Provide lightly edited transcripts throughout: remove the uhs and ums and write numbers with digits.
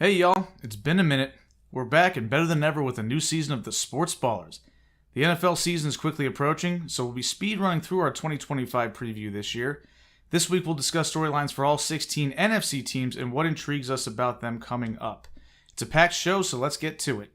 Hey y'all, it's been a minute. We're back and better than ever with a new season of the Sports Ballers. The NFL season is quickly approaching, so we'll be speed running through our 2025 preview this year. This week we'll discuss storylines for all 16 NFC teams and what intrigues us about them coming up. It's a packed show, so let's get to it.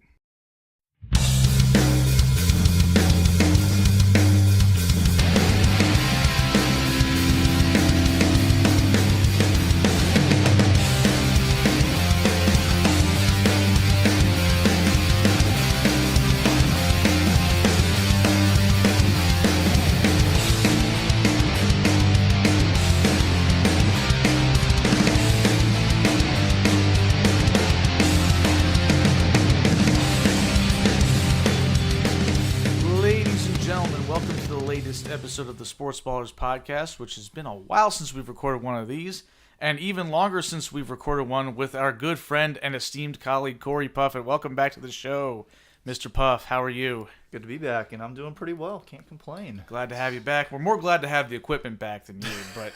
Episode of the Sports Ballers podcast, which has been a while since we've recorded one of these, and even longer since we've recorded one with our good friend and esteemed colleague Corey Puffett. Welcome back to the show, Mr. Puff. How are you? Good to be back, and I'm doing pretty well. Can't complain. Glad to have you back. We're more glad to have the equipment back than you, but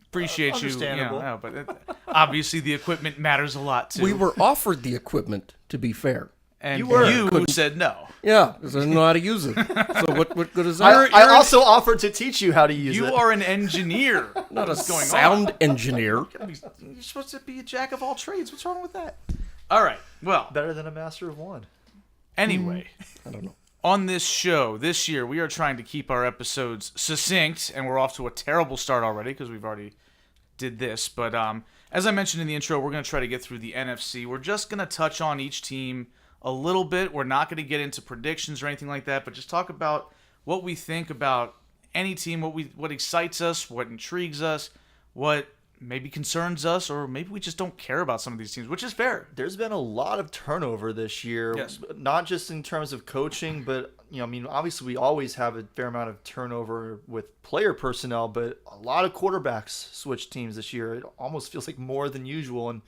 appreciate you. Understandable. But obviously the equipment matters a lot too. We were offered the equipment, to be fair. And you said no. Yeah, because I didn't know how to use it. So what good is that? I also offered to teach you how to use it. You are an engineer. Not a sound engineer. You're supposed to be a jack of all trades. What's wrong with that? All right. Well, better than a master of one. Anyway, I don't know. On this show, this year, we are trying to keep our episodes succinct, and we're off to a terrible start already because we've already did this. But as I mentioned in the intro, we're going to try to get through the NFC. We're just going to touch on each team a little bit. We're not going to get into predictions or anything like that, but just talk about what we think about any team, what excites us, what intrigues us, what maybe concerns us, or maybe we just don't care about some of these teams, which is fair. There's been a lot of turnover this year, yes. Not just in terms of coaching, but obviously we always have a fair amount of turnover with player personnel, but a lot of quarterbacks switch teams this year. It almost feels like more than usual, and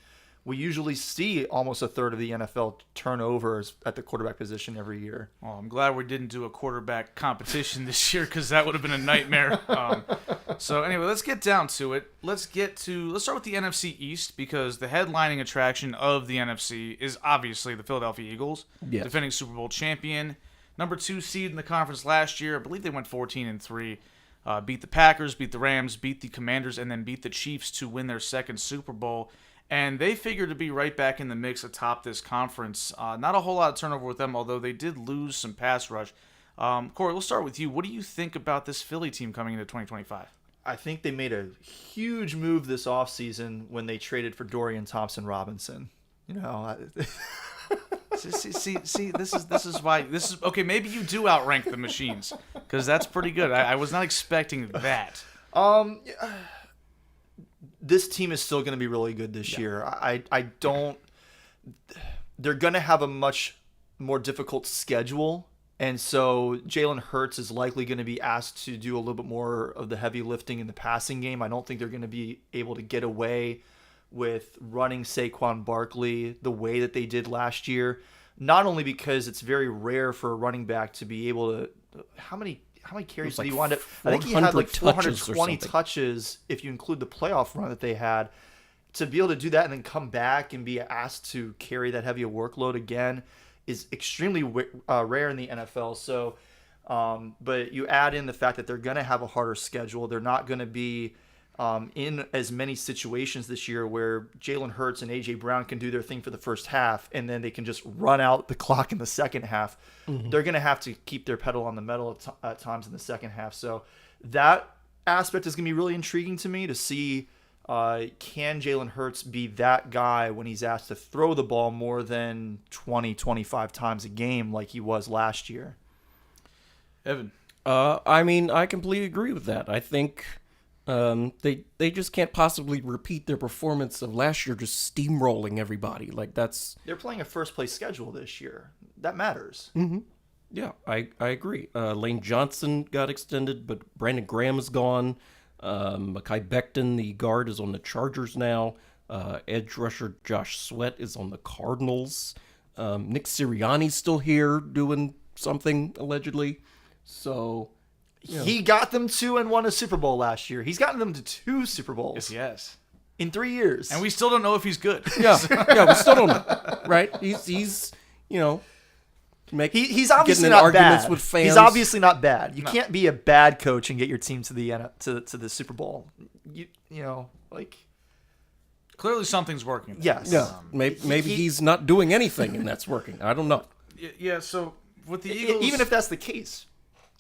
we usually see almost a third of the NFL turnovers at the quarterback position every year. Well, I'm glad we didn't do a quarterback competition this year because that would have been a nightmare. So anyway, let's get down to it. Let's start with the NFC East because the headlining attraction of the NFC is obviously the Philadelphia Eagles, yes. Defending Super Bowl champion, number 2 seed in the conference last year. I believe they went 14-3. Beat the Packers, beat the Rams, beat the Commanders, and then beat the Chiefs to win their second Super Bowl. And they figure to be right back in the mix atop this conference. Not a whole lot of turnover with them, although they did lose some pass rush. Corey, we'll start with you. What do you think about this Philly team coming into 2025? I think they made a huge move this offseason when they traded for Dorian Thompson-Robinson. See, this is why okay. Maybe you do outrank the machines because that's pretty good. I was not expecting that. This team is still going to be really good this year. They're going to have a much more difficult schedule. And so Jalen Hurts is likely going to be asked to do a little bit more of the heavy lifting in the passing game. I don't think they're going to be able to get away with running Saquon Barkley the way that they did last year. Not only because it's very rare for a running back to be able to, how many carries did he wind up? I think he had like 420 touches if you include the playoff run that they had. To be able to do that and then come back and be asked to carry that heavy a workload again is extremely rare in the NFL. So, but you add in the fact that they're going to have a harder schedule. They're not going to be in as many situations this year where Jalen Hurts and A.J. Brown can do their thing for the first half and then they can just run out the clock in the second half. Mm-hmm. They're going to have to keep their pedal on the metal at times in the second half. So that aspect is going to be really intriguing to me to see can Jalen Hurts be that guy when he's asked to throw the ball more than 20, 25 times a game like he was last year. Evan? I completely agree with that. I think they just can't possibly repeat their performance of last year, just steamrolling everybody. They're playing a first place schedule this year. That matters. Mm-hmm. Yeah, I agree. Lane Johnson got extended, but Brandon Graham is gone. Mekhi Becton, the guard, is on the Chargers now. Edge rusher Josh Sweat is on the Cardinals. Nick Sirianni's still here doing something, allegedly. So He got them to and won a Super Bowl last year. He's gotten them to 2 Super Bowls. Yes. in 3 years. And we still don't know if he's good. Yeah, we still don't know, right? He's He's obviously getting in not arguments bad. with fans. He's obviously not bad. You can't be a bad coach and get your team to the Super Bowl. You know, like Clearly something's working. yes. Yeah, maybe he's not doing anything and that's working. I don't know. Yeah, so with the Eagles... Even if that's the case,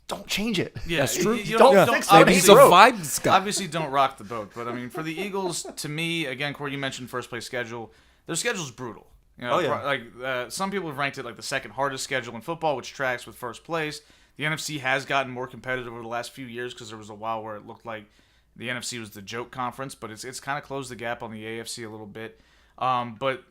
don't change it. Yeah, That's true. You Don't don't, fix Maybe he's a vibes guy. obviously don't rock the boat. But, I mean, for the Eagles, to me, again, Corey, you mentioned first-place schedule. Their schedule's brutal. You know, Oh, yeah. some people have ranked it like the second hardest schedule in football, which tracks with first place. The NFC has gotten more competitive over the last few years because there was a while where it looked like the NFC was the joke conference, but it's kind of closed the gap on the AFC a little bit. But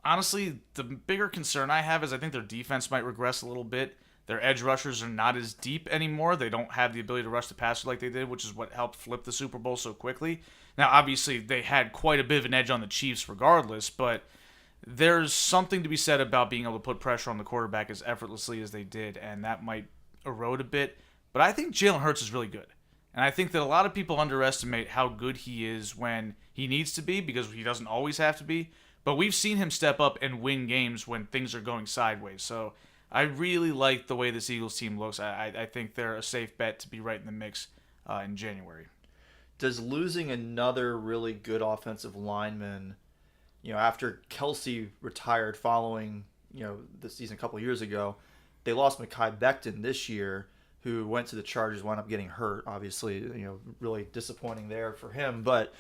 honestly, the bigger concern I have is I think their defense might regress a little bit. Their edge rushers are not as deep anymore. They don't have the ability to rush the passer like they did, which is what helped flip the Super Bowl so quickly. Now, obviously, they had quite a bit of an edge on the Chiefs regardless, but there's something to be said about being able to put pressure on the quarterback as effortlessly as they did, and that might erode a bit. But I think Jalen Hurts is really good. And I think that a lot of people underestimate how good he is when he needs to be, because he doesn't always have to be. But we've seen him step up and win games when things are going sideways. So I really like the way this Eagles team looks. I think they're a safe bet to be right in the mix in January. Does losing another really good offensive lineman, after Kelsey retired following, the season a couple of years ago, they lost Mekhi Becton this year, who went to the Chargers, wound up getting hurt, obviously, really disappointing there for him. But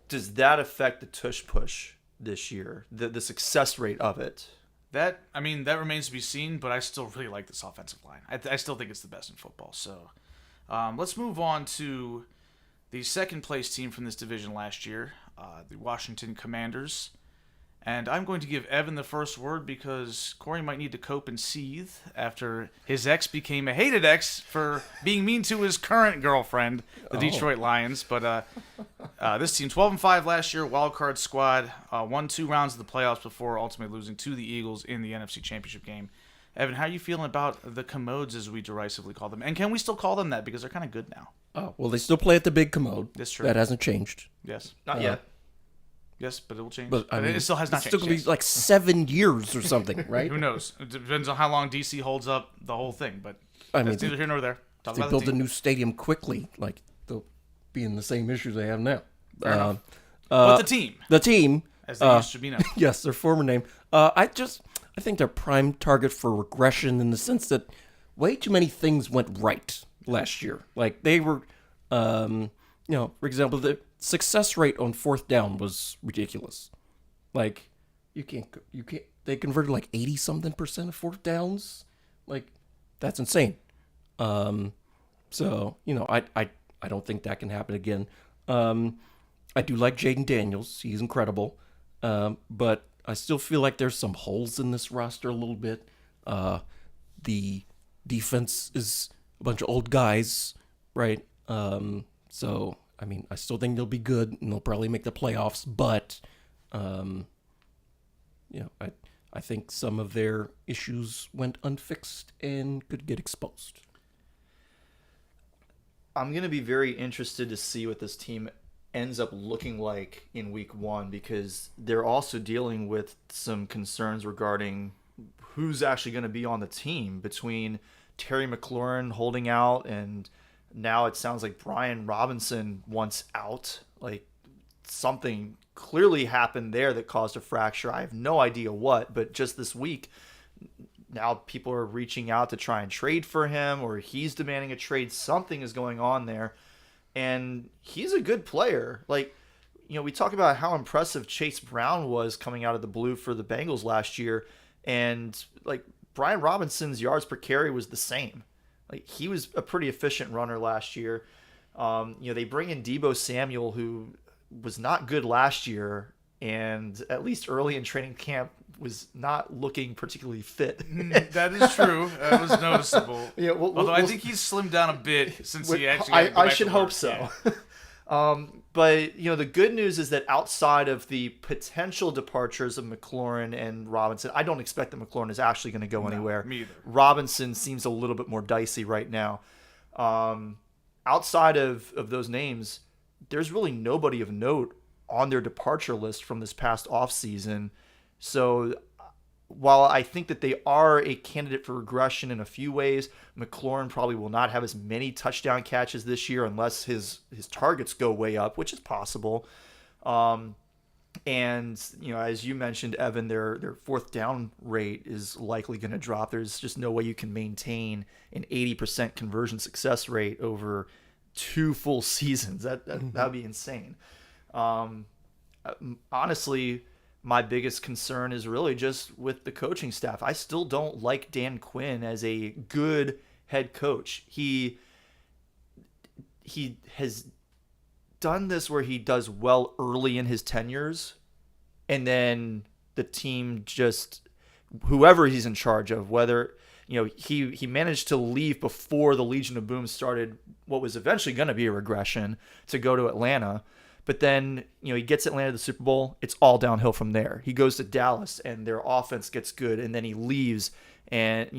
does that affect the tush push this year, the success rate of it? That remains to be seen, but I still really like this offensive line. I still think it's the best in football. So let's move on to the second place team from this division last year, the Washington Commanders. And I'm going to give Evan the first word because Corey might need to cope and seethe after his ex became a hated ex for being mean to his current girlfriend, the Detroit Lions. But this team, 12-5 last year, wild card squad, won 2 rounds of the playoffs before ultimately losing to the Eagles in the NFC Championship game. Evan, how are you feeling about the Commodes, as we derisively call them? And can we still call them that because they're kind of good now? Oh, well, they still play at the Big Commode. That's true. That hasn't changed. Yes. Not yet. Yes, but it will change. But I mean, it still has not it's changed. still going to be like 7 years or something, right? Who knows? It depends on how long DC holds up the whole thing. But I mean, that's neither here nor there. Talk they about build the a team. new stadium quickly, like they'll be in the same issues they have now. Fair enough. But the team, as they used to be known. Yes, their former name. I think they're prime target for regression in the sense that way too many things went right last year. Like they were, for example, the success rate on 4th down was ridiculous. Like you can't. They converted like 80-something% of 4th downs. Like that's insane. So I don't think that can happen again. I do like Jaden Daniels. He's incredible. But I still feel like there's some holes in this roster a little bit. The defense is a bunch of old guys, right? So, I mean, I still think they'll be good and they'll probably make the playoffs. But, I think some of their issues went unfixed and could get exposed. I'm going to be very interested to see what this team ends up looking like in week 1 because they're also dealing with some concerns regarding who's actually going to be on the team between Terry McLaurin holding out and now it sounds like Brian Robinson wants out. Like something clearly happened there that caused a fracture. I have no idea what, but just this week now people are reaching out to try and trade for him or he's demanding a trade. Something is going on there. And he's a good player. Like, we talk about how impressive Chase Brown was coming out of the blue for the Bengals last year. And, like, Brian Robinson's yards per carry was the same. Like, he was a pretty efficient runner last year. They bring in Deebo Samuel, who was not good last year. And at least early in training camp was not looking particularly fit. That is true. That was noticeable. Yeah, although I think he's slimmed down a bit since he actually. I should hope so. Yeah. But the good news is that outside of the potential departures of McLaurin and Robinson, I don't expect that McLaurin is actually going to go anywhere. Me either. Robinson seems a little bit more dicey right now. Outside of those names, there's really nobody of note on their departure list from this past offseason. So while I think that they are a candidate for regression in a few ways, McLaurin probably will not have as many touchdown catches this year unless his targets go way up, which is possible. And, as you mentioned, Evan, their fourth down rate is likely going to drop. There's just no way you can maintain an 80% conversion success rate over 2 full seasons. That would be insane. Honestly, my biggest concern is really just with the coaching staff. I still don't like Dan Quinn as a good head coach. He has done this where he does well early in his tenures, and then the team just, whoever he's in charge of, whether he managed to leave before the Legion of Boom started what was eventually going to be a regression to go to Atlanta. But then, he gets Atlanta to the Super Bowl. It's all downhill from there. He goes to Dallas, and their offense gets good, and then he leaves. And,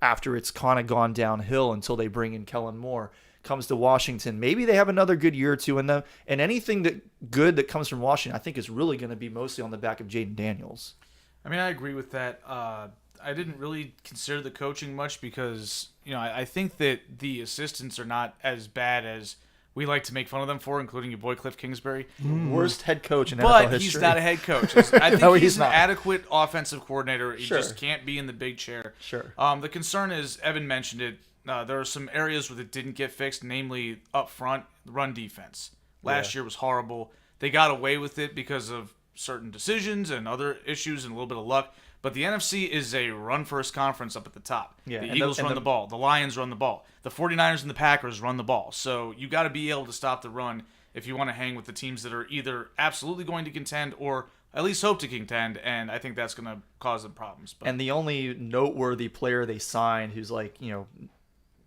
after it's kind of gone downhill until they bring in Kellen Moore, comes to Washington. Maybe they have another good year or two in them. And anything that comes from Washington, I think, is really going to be mostly on the back of Jaden Daniels. I mean, I agree with that. I didn't really consider the coaching much because, I think that the assistants are not as bad as we like to make fun of them for, including your boy Cliff Kingsbury. Worst head coach in NFL But history. he's not a head coach. I think No, he's he's an not. adequate offensive coordinator. He Sure. just can't be in the big chair. Sure. The concern is, Evan mentioned it, there are some areas where it didn't get fixed, namely up front, run defense. Last year was horrible. They got away with it because of certain decisions and other issues and a little bit of luck. But the NFC is a run-first conference up at the top. Yeah, the and Eagles run the ball. The Lions run the ball. The 49ers and the Packers run the ball. So you got to be able to stop the run if you want to hang with the teams that are either absolutely going to contend or at least hope to contend, and I think that's going to cause them problems. But And the only noteworthy player they signed who's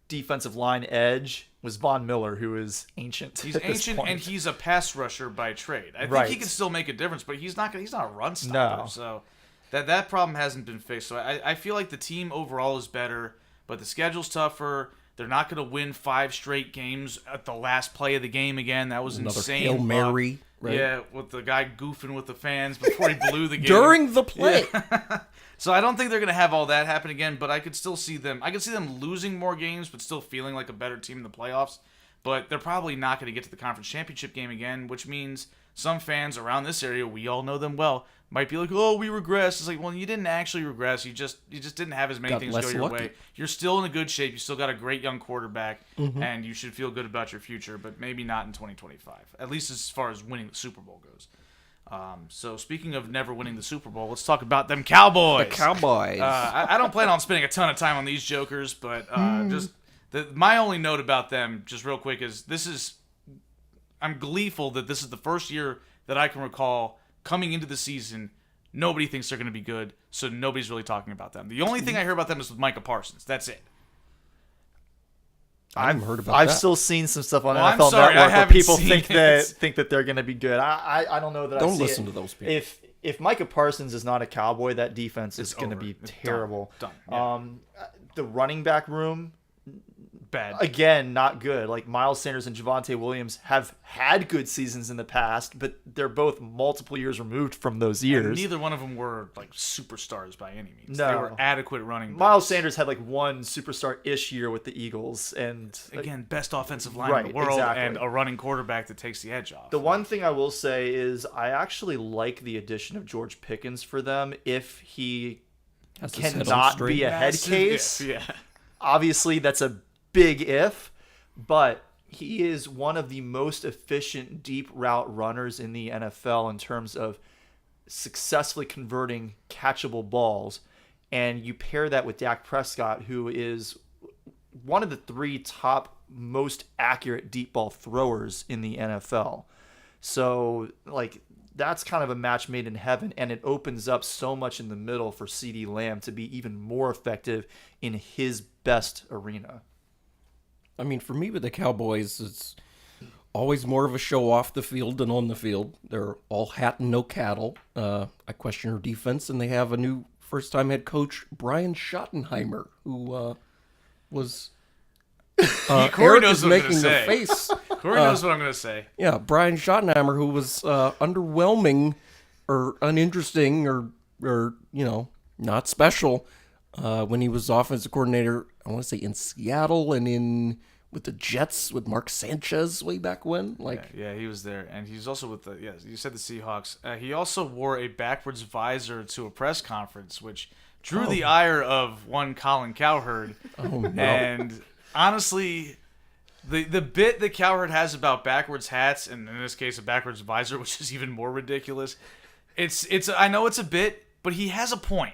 defensive line edge was Von Miller, who is ancient. he's at this ancient point. and he's a pass rusher by trade. I think Right. he can still make a difference, but he's not a run stopper. No. So that problem hasn't been fixed. So I feel like the team overall is better, but the schedule's tougher. They're not going to win 5 straight games at the last play of the game again. That was Another insane. Hail Mary, right? Yeah, with the guy goofing with the fans before he blew the game. During the play. Yeah. So I don't think they're going to have all that happen again, but I could still see them. I could see them losing more games, but still feeling like a better team in the playoffs. But they're probably not going to get to the conference championship game again, which means some fans around this area, we all know them well, might be like, "Oh, we regressed." It's like, well, you didn't actually regress. You just didn't have as many Got things less go your lucky. way. You're still in a good shape. You still got a great young quarterback, and you should feel good about your future. But maybe not in 2025, at least as far as winning the Super Bowl goes. So speaking of never winning the Super Bowl, let's talk about them Cowboys. Cowboys. I don't plan on spending a ton of time on these jokers, but my only note about them, just real quick, is I'm gleeful that this is the first year that I can recall coming into the season, nobody thinks they're going to be good, so nobody's really talking about them. The only thing I hear about them is with Micah Parsons. That's it. I haven't heard about I've that. still seen some stuff on Well, I'm NFL sorry, I Network where haven't people seen think it. that they're going to be good. I don't know that. Don't I see listen it. to those people. If Micah Parsons is not a Cowboy, that defense is It's going to over. be It's terrible. done. Yeah. The running back room, Bad. again, not good. Like Miles Sanders and Javonte Williams have had good seasons in the past, but they're both multiple years removed from those And years. neither one of them were like superstars by any means. No. They were adequate running backs. Miles Sanders had like one superstar-ish year with the Eagles, and Again, best offensive line in Right, the world, exactly. and a running quarterback that takes the edge off. the one thing I will say is I actually like the addition of George Pickens for them if he Has his head on cannot straight. be a head Massive case. if, yeah. Obviously, that's a big if, but he is one of the most efficient deep route runners in the NFL in terms of successfully converting catchable balls. And you pair that with Dak Prescott, who is one of the 3 top most accurate deep ball throwers in the NFL. So, that's kind of a match made in heaven, and it opens up so much in the middle for CeeDee Lamb to be even more effective in his best arena. I mean, for me with the Cowboys, it's always more of a show off the field than on the field. They're all hat and no cattle. I question their defense, and they have a new first-time head coach, Brian Schottenheimer, who was Corey Eric knows is what I'm making gonna the say. face. Corey knows what I'm going to say. Yeah, Brian Schottenheimer, who was underwhelming or uninteresting or not special when he was offensive coordinator. I want to say in Seattle and with the Jets with Mark Sanchez way back when. Yeah, he was there, and he's also with you said the Seahawks. He also wore a backwards visor to a press conference, which drew the ire of one Colin Cowherd. Oh no! And honestly, the bit that Cowherd has about backwards hats, and in this case a backwards visor, which is even more ridiculous. It's I know it's a bit, but he has a point.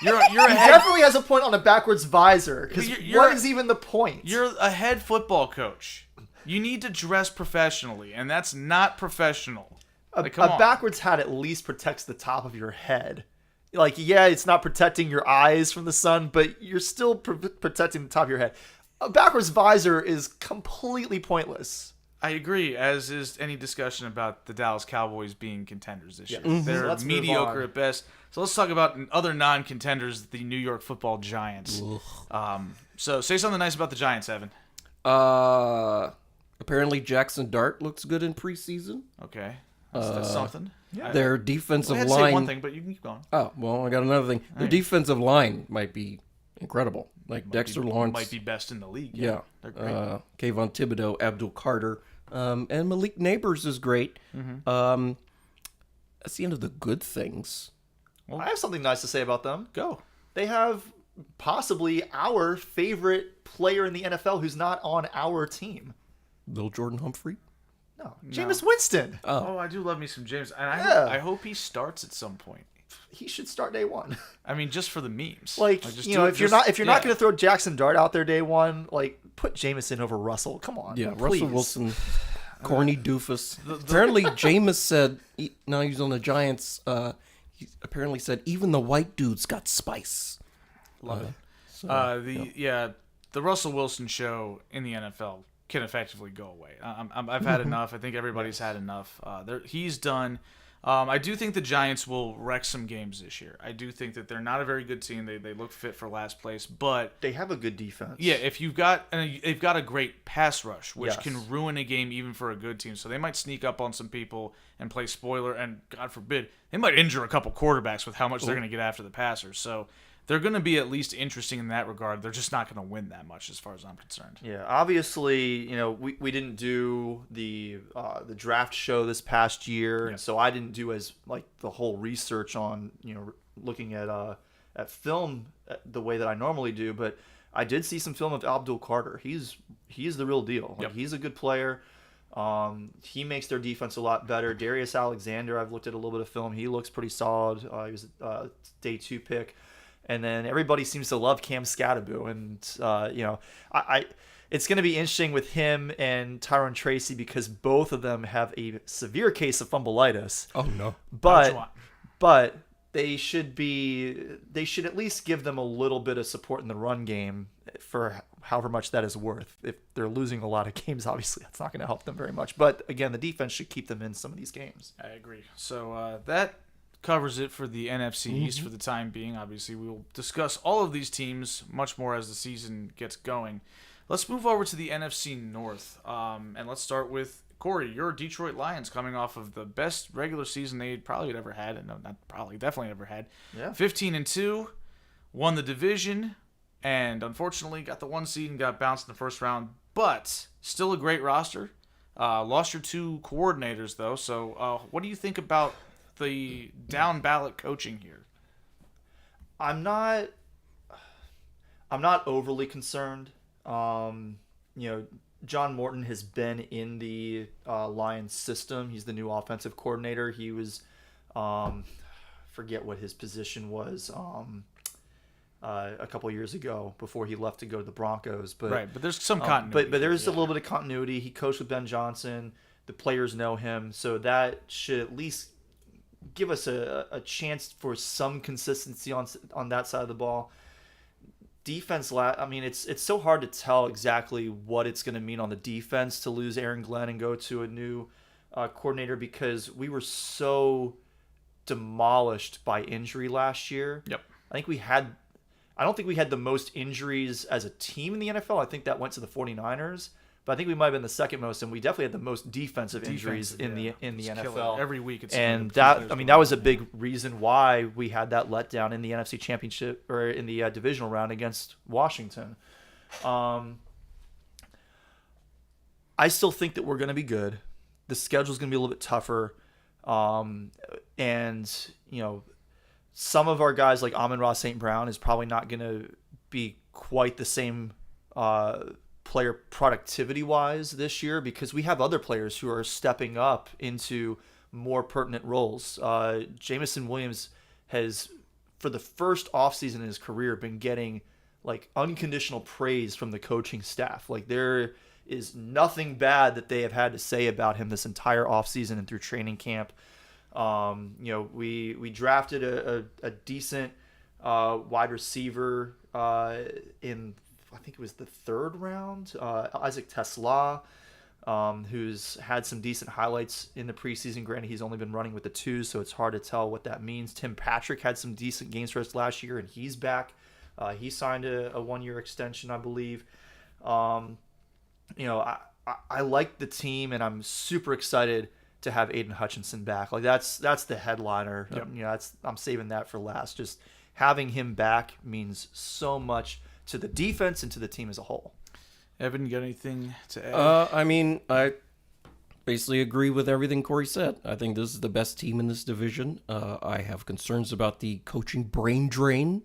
You're a He head, definitely has a point on a backwards visor. Because what is even the point? You're a head football coach. You need to dress professionally, and that's not professional. A Come on. backwards hat at least protects the top of your head. Like, yeah, it's not protecting your eyes from the sun, but you're still protecting the top of your head. A backwards visor is completely pointless. I agree, as is any discussion about the Dallas Cowboys being contenders this year. Mm-hmm. They're Let's move mediocre on. at best. So let's talk about other non-contenders, the New York Football Giants. So say something nice about the Giants, Evan. Apparently Jackson Dart looks good in preseason. Okay, that's something. Yeah. Their defensive I had to line. say one thing, but you can keep going. Oh, well, I got another thing. Their defensive line might be incredible. Like Dexter Lawrence. Might be best in the league. Yeah. They're great. Kayvon Thibodeau, Abdul Carter, and Malik Neighbors is great. Mm-hmm. That's the end of the good things. I have something nice to say about them. Go. They have possibly our favorite player in the NFL who's not on our team. Lil Jordan Humphrey. No, Jameis Winston. Oh, I do love me some James. And Yeah. I hope he starts at some point. He should start day one. I mean, just for the memes. If you're not going to throw Jackson Dart out there day one, like put Jameis over Russell. Come on. Yeah, please. Russell Wilson, corny doofus. Apparently, Jameis said, now he's on the Giants, he apparently said, even the white dudes got spice. Love it. The Russell Wilson show in the NFL can effectively go away. I've had enough. I think everybody's had enough. He's done. I do think the Giants will wreck some games this year. I do think that they're not a very good team. They look fit for last place, but They have a good defense. yeah, if they've got a great pass rush, which Yes. can ruin a game even for a good team. So they might sneak up on some people and play spoiler, and God forbid, they might injure a couple quarterbacks with how much they're going to get after the passers. So they're going to be at least interesting in that regard. They're just not going to win that much as far as I'm concerned. Yeah, obviously, we didn't do the draft show this past year, and so I didn't do as like the whole research on looking at film the way that I normally do, but I did see some film of Abdul Carter. He's the real deal. Like, he's a good player. He makes their defense a lot better. Darius Alexander, I've looked at a little bit of film. He looks pretty solid. He was a day 2 pick. And then everybody seems to love Cam Scatterbo. And, it's going to be interesting with him and Tyron Tracy because both of them have a severe case of fumbleitis. Oh, no. But they should at least give them a little bit of support in the run game for however much that is worth. If they're losing a lot of games, obviously that's not going to help them very much. But, again, the defense should keep them in some of these games. I agree. So that covers it for the NFC East for the time being. Obviously, we will discuss all of these teams much more as the season gets going. Let's move over to the NFC North, and let's start with Corey. Your Detroit Lions coming off of the best regular season they probably had ever had, and definitely ever had. Yeah. 15-2, won the division, and unfortunately got the 1 seed and got bounced in the first round. But still a great roster. Lost your 2 coordinators though. So what do you think about the down ballot coaching here? I'm not overly concerned. John Morton has been in the Lions system. He's the new offensive coordinator. He was, forget what his position was a couple years ago before he left to go to the Broncos. But there's some continuity. But there's a little bit of continuity. He coached with Ben Johnson. The players know him, so that should at least give us a chance for some consistency on that side of the ball. Defense, it's so hard to tell exactly what it's going to mean on the defense to lose Aaron Glenn and go to a new coordinator because we were so demolished by injury last year. Yep. I think we had I don't think we had the most injuries as a team in the NFL. I think that went to the 49ers. But I think we might have been the second most, and we definitely had the most defensive injuries in the NFL. Every week, it's and that was a big reason why we had that letdown in the NFC Championship or in the divisional round against Washington. I still think that we're going to be good. The schedule's going to be a little bit tougher, and some of our guys like Amon-Ra St. Brown is probably not going to be quite the same player productivity-wise this year because we have other players who are stepping up into more pertinent roles. Jameson Williams has, for the first offseason in his career, been getting like unconditional praise from the coaching staff. Like there is nothing bad that they have had to say about him this entire offseason and through training camp. We drafted a decent wide receiver in, I think it was the third round, Isaac Tesla, who's had some decent highlights in the preseason. Granted, he's only been running with the twos, so it's hard to tell what that means. Tim Patrick had some decent games for us last year, and he's back. He signed a one-year extension, I believe. I like the team, and I'm super excited to have Aiden Hutchinson back. Like that's the headliner. Yep. I'm saving that for last. Just having him back means so much to the defense and to the team as a whole. Evan, you got anything to add? I basically agree with everything Corey said. I think this is the best team in this division. I have concerns about the coaching brain drain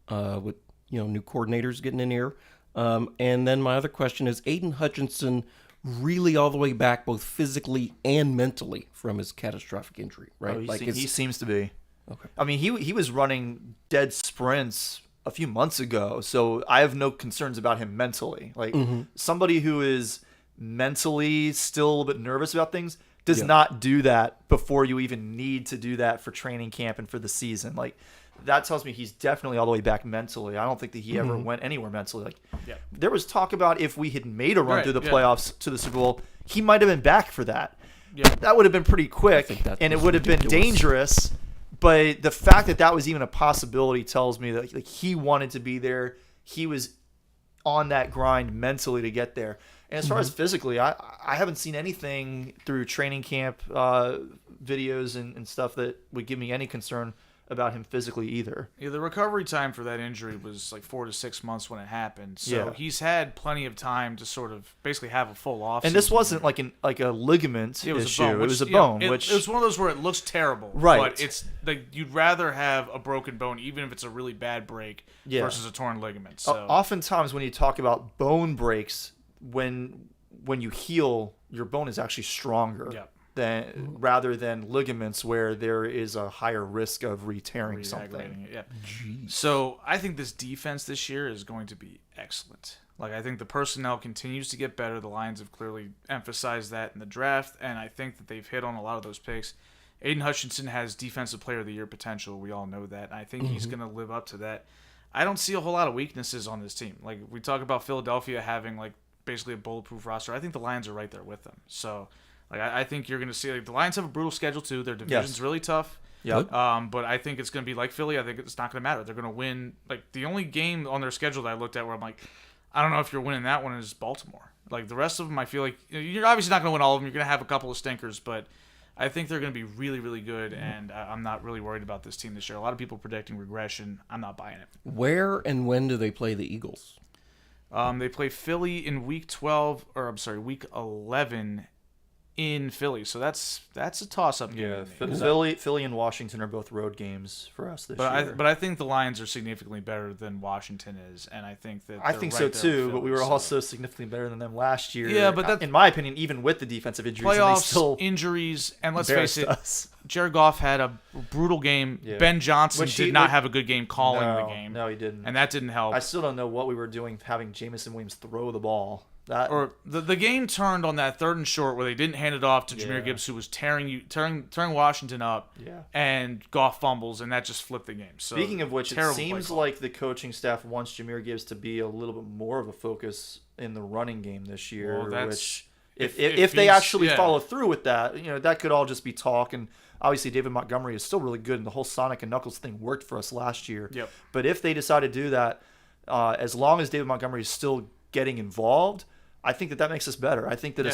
with new coordinators getting in here. And then my other question is, Aiden Hutchinson really all the way back both physically and mentally from his catastrophic injury, right? He seems to be. Okay. I mean, he was running dead sprints a few months ago, so I have no concerns about him mentally. Like somebody who is mentally still a little bit nervous about things does not do that before you even need to do that for training camp and for the season. Like that tells me he's definitely all the way back mentally. I don't think that he ever went anywhere mentally. Like there was talk about if we had made a run through the playoffs to the Super Bowl, he might have been back for that. Yeah. That would have been pretty quick, and it would have been dangerous. But the fact that that was even a possibility tells me that he wanted to be there. He was on that grind mentally to get there. And as far as physically, I haven't seen anything through training camp videos and stuff that would give me any concern about him physically either. Yeah, the recovery time for that injury was like 4 to 6 months when it happened. So he's had plenty of time to sort of basically have a full offseason. And this wasn't like a ligament issue. It was a bone. It was one of those where it looks terrible. Right. But it's like you'd rather have a broken bone, even if it's a really bad break, versus a torn ligament. So oftentimes when you talk about bone breaks, when you heal, your bone is actually stronger. Yep. Rather than ligaments where there is a higher risk of re-tearing something. Yeah. So I think this defense this year is going to be excellent. Like I think the personnel continues to get better. The Lions have clearly emphasized that in the draft, and I think that they've hit on a lot of those picks. Aiden Hutchinson has Defensive Player of the Year potential. We all know that. I think he's going to live up to that. I don't see a whole lot of weaknesses on this team. Like we talk about Philadelphia having like basically a bulletproof roster. I think the Lions are right there with them. So I think you're going to see the Lions have a brutal schedule too. Their division's really tough. Yeah. But I think it's going to be like Philly. I think it's not going to matter. They're going to win. Like the only game on their schedule that I looked at where I'm like, I don't know if you're winning that one is Baltimore. Like the rest of them, I feel like you're obviously not going to win all of them. You're going to have a couple of stinkers, but I think they're going to be really, really good. And I'm not really worried about this team this year. A lot of people predicting regression. I'm not buying it. Where and when do they play the Eagles? They play Philly in week 11 in Philly, so that's a toss-up game. Yeah, Philly and Washington are both road games for us this year. But I think the Lions are significantly better than Washington is, and I think that I think so too. But we were also significantly better than them last year. Yeah, but that's, in my opinion, even with the defensive injuries, playoffs, injuries, and let's face it, Jared Goff had a brutal game. Yeah. Ben Johnson did not have a good game calling the game. No, he didn't, and that didn't help. I still don't know what we were doing having Jameson Williams throw the ball. Or the game turned on that 3rd and short where they didn't hand it off to Jahmyr Gibbs, who was tearing Washington up, and Goff fumbles, and that just flipped the game. So speaking of which, it seems like the coaching staff wants Jahmyr Gibbs to be a little bit more of a focus in the running game this year, which If they he's- actually yeah. follow through with that, that could all just be talk. And obviously, David Montgomery is still really good, and the whole Sonic and Knuckles thing worked for us last year. Yep. But if they decide to do that, as long as David Montgomery is still getting involved, I think that makes us better. I think that Yeah,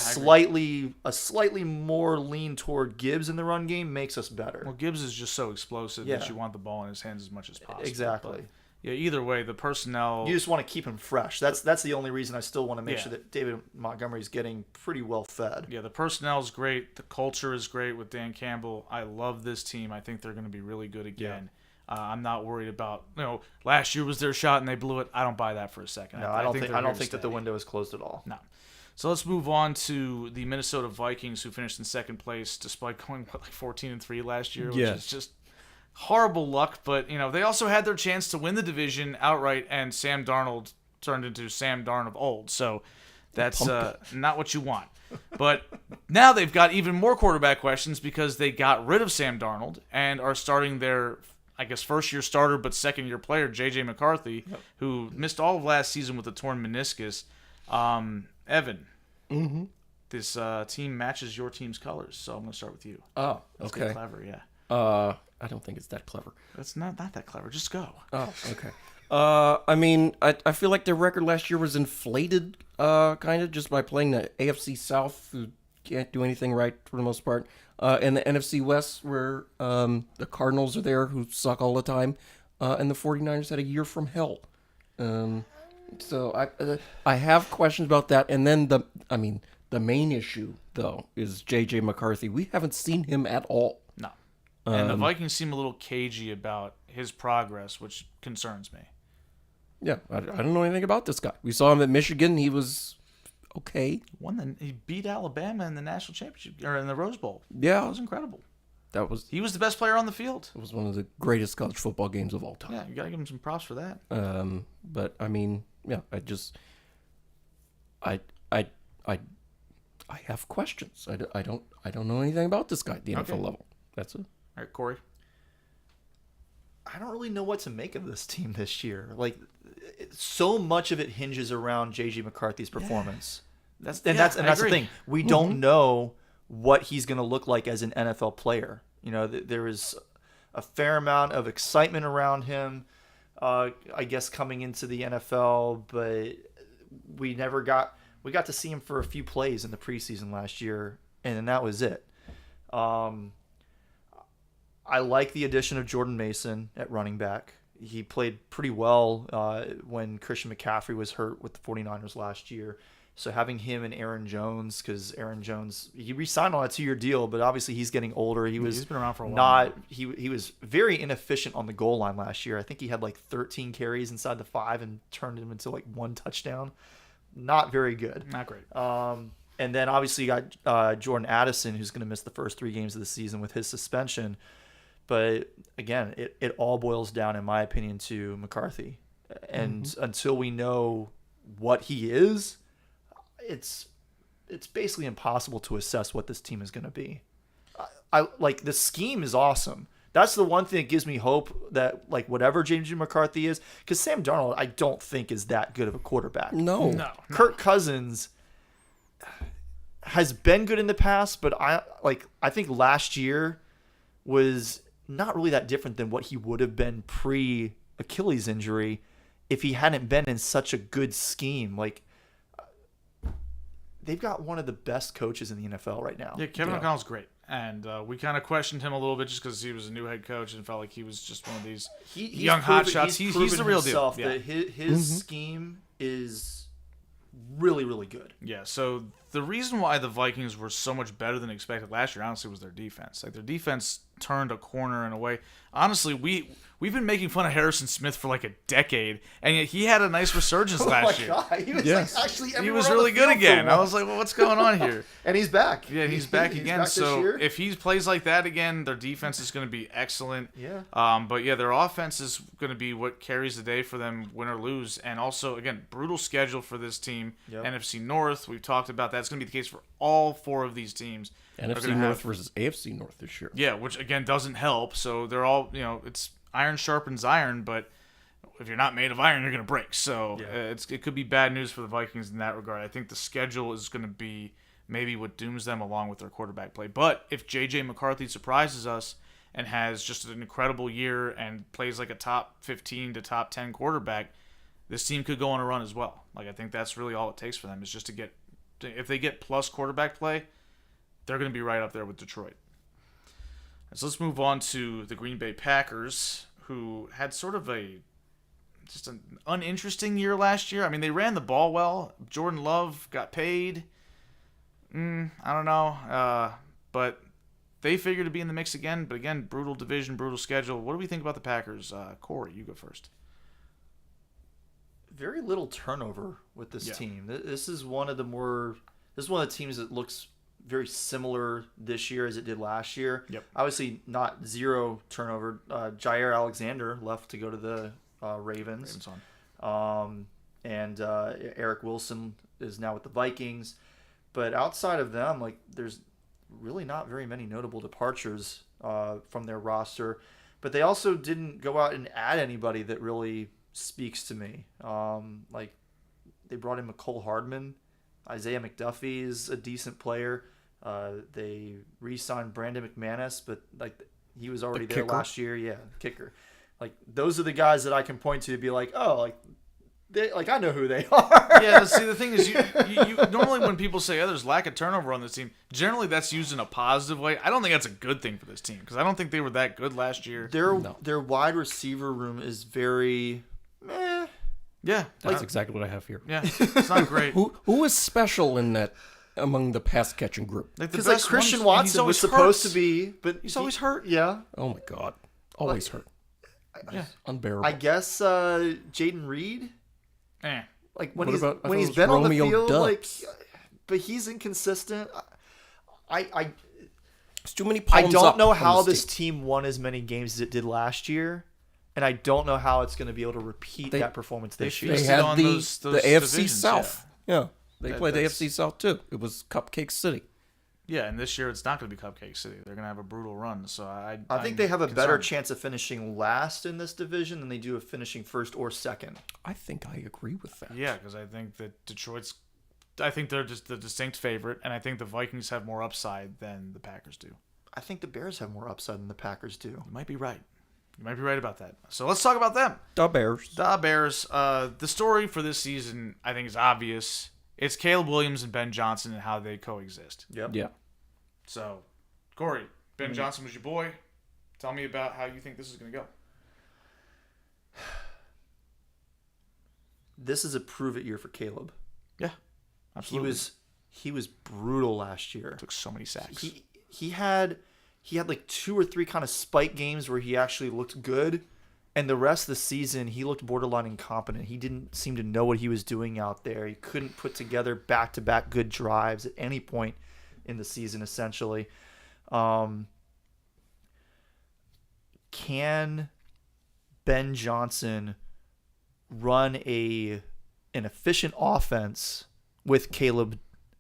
a slightly more lean toward Gibbs in the run game makes us better. Well, Gibbs is just so explosive Yeah. that you want the ball in his hands as much as possible. Exactly. But, yeah, either way, the personnel. You just want to keep him fresh. That's the only reason I still want to make Yeah. sure that David Montgomery is getting pretty well fed. Yeah, the personnel is great. The culture is great with Dan Campbell. I love this team. I think they're going to be really good again. I'm not worried about, last year was their shot and they blew it. I don't buy that for a second. No, I don't think they're here to that the stay. window is closed at all. No. So let's move on to the Minnesota Vikings, who finished in second place despite going 14-3 last year, which is just horrible luck. But they also had their chance to win the division outright, and Sam Darnold turned into Sam Darn of old. So that's not what you want. But now they've got even more quarterback questions because they got rid of Sam Darnold and are starting their, I guess, first-year starter but second-year player, J.J. McCarthy, who missed all of last season with a torn meniscus. Evan, this team matches your team's colors, so I'm going to start with you. Oh, Let's okay. get clever, yeah. I don't think it's that clever. That's not that clever. Just go. Oh, okay. I mean, I feel like their record last year was inflated, kind of, just by playing the AFC South, who can't do anything right for the most part, and the NFC West, where the Cardinals are there, who suck all the time, and the 49ers had a year from hell. So I have questions about that, and then the main issue though is J.J. McCarthy. We haven't seen him at all. No. And the Vikings seem a little cagey about his progress, which concerns me. Yeah, I don't know anything about this guy. We saw him at Michigan. He was okay. He beat Alabama in the national championship or in the Rose Bowl. Yeah, That was incredible. he He was the best player on the field. was one of the greatest college football games of all time. Yeah, you got to give him some props for that. But I mean, yeah, I have questions. I don't know anything about this guy at the NFL level. That's it. All right, Corey. I don't really know what to make of this team this year. Like, so much of it hinges around J.J. McCarthy's performance. That's I the agree. thing. We don't know what he's going to look like as an NFL player. There is a fair amount of excitement around him, I guess, coming into the NFL, but we got to see him for a few plays in the preseason last year, and then that was it. I like the addition of Jordan Mason at running back. He played pretty well when Christian McCaffrey was hurt with the 49ers last year. So having him and Aaron Jones, because Aaron Jones, he re-signed on a 2-year deal, but obviously he's getting older. He's been around for a while. He was very inefficient on the goal line last year. I think he had like 13 carries inside the 5 and turned him into like 1 touchdown. Not very good. Not great. And then obviously you got Jordan Addison, who's going to miss the first 3 games of the season with his suspension. But again, it all boils down, in my opinion, to McCarthy. And until we know what he is, it's basically impossible to assess what this team is going to be. I like, the scheme is awesome. That's the one thing that gives me hope that, like, whatever J.J. McCarthy is, because Sam Darnold, I don't think is that good of a quarterback. No. Kirk Cousins has been good in the past, but I think last year was not really that different than what he would have been pre-Achilles injury if he hadn't been in such a good scheme. Like, they've got one of the best coaches in the NFL right now. Yeah, Kevin O'Connell's great. And we kind of questioned him a little bit just because he was a new head coach and felt like he was just one of these young hotshots. He's the real deal. Yeah. That his scheme is really, really good. Yeah, so the reason why the Vikings were so much better than expected last year, honestly, was their defense. Like, their defense turned a corner in a way. Honestly, we've been making fun of Harrison Smith for like a decade, and yet he had a nice resurgence last year. God. He was like actually He was really good again. I was like, well, what's going on here? And he's back. Yeah, he's back again. Back this So year. if he plays like that again, their defense is going to be excellent. Yeah. But yeah, their offense is going to be what carries the day for them, win or lose. And also, again, brutal schedule for this team. Yep. NFC North, we've talked about that. It's going to be the case for all 4 of these teams. NFC North versus AFC North this year. Yeah, which again doesn't help. So they're all, it's iron sharpens iron, but if you're not made of iron, you're going to break. So it could be bad news for the Vikings in that regard. I think the schedule is going to be maybe what dooms them along with their quarterback play. But if J.J. McCarthy surprises us and has just an incredible year and plays like a top 15 to top 10 quarterback, this team could go on a run as well. Like, I think that's really all it takes for them is just to get – if they get plus quarterback play, they're going to be right up there with Detroit. So let's move on to the Green Bay Packers, who had sort of just an uninteresting year last year. I mean, they ran the ball well. Jordan Love got paid. I don't know. But they figure to be in the mix again. But again, brutal division, brutal schedule. What do we think about the Packers? Corey, you go first. Very little turnover with this team. This is one of the teams that looks very similar this year as it did last year. Yep. Obviously, not zero turnover. Jair Alexander left to go to the Ravens. And Eric Wilson is now with the Vikings. But outside of them, like, there's really not very many notable departures from their roster. But they also didn't go out and add anybody that really speaks to me. Like, they brought in McCole Hardman. Isaiah McDuffie is a decent player. They re-signed Brandon McManus, but like, he was already there last year. Yeah, kicker. Like, those are the guys that I can point to be like, oh, I know who they are. Yeah, see, the thing is, you normally when people say, there's lack of turnover on this team, generally that's used in a positive way. I don't think that's a good thing for this team because I don't think they were that good last year. Their wide receiver room is very meh. Yeah, that's exactly what I have here. Yeah, it's not great. Who is special in that among the pass catching group? Because like Christian Watson was supposed to be, but he's always hurt. Yeah. Oh my God, always hurt. Yeah, unbearable. I guess Jaden Reed. Like when he's Romeo been on the field, Dubs? But he's inconsistent. There's too many. I don't know how this team won as many games as it did last year, and I don't know how it's going to be able to repeat that performance this year. They had on the those AFC divisions, South. Yeah, they played the AFC South too. It was Cupcake City. Yeah, and this year it's not going to be Cupcake City. They're going to have a brutal run. So I think they have a better chance of finishing last in this division than they do of finishing first or second. I think I agree with that. Yeah, because I think that I think they're just the distinct favorite, and I think the Vikings have more upside than the Packers do. I think the Bears have more upside than the Packers do. You might be right. You might be right about that. So let's talk about them. The Bears. The Bears. The story for this season, I think, is obvious. It's Caleb Williams and Ben Johnson and how they coexist. Yep. Yeah. So, Corey, Ben Johnson was your boy. Tell me about how you think this is going to go. This is a prove-it year for Caleb. Yeah, absolutely. He was brutal last year. Took so many sacks. He had like 2 or 3 kind of spike games where he actually looked good. And the rest of the season, he looked borderline incompetent. He didn't seem to know what he was doing out there. He couldn't put together back-to-back good drives at any point in the season, essentially. Can Ben Johnson run an efficient offense with Caleb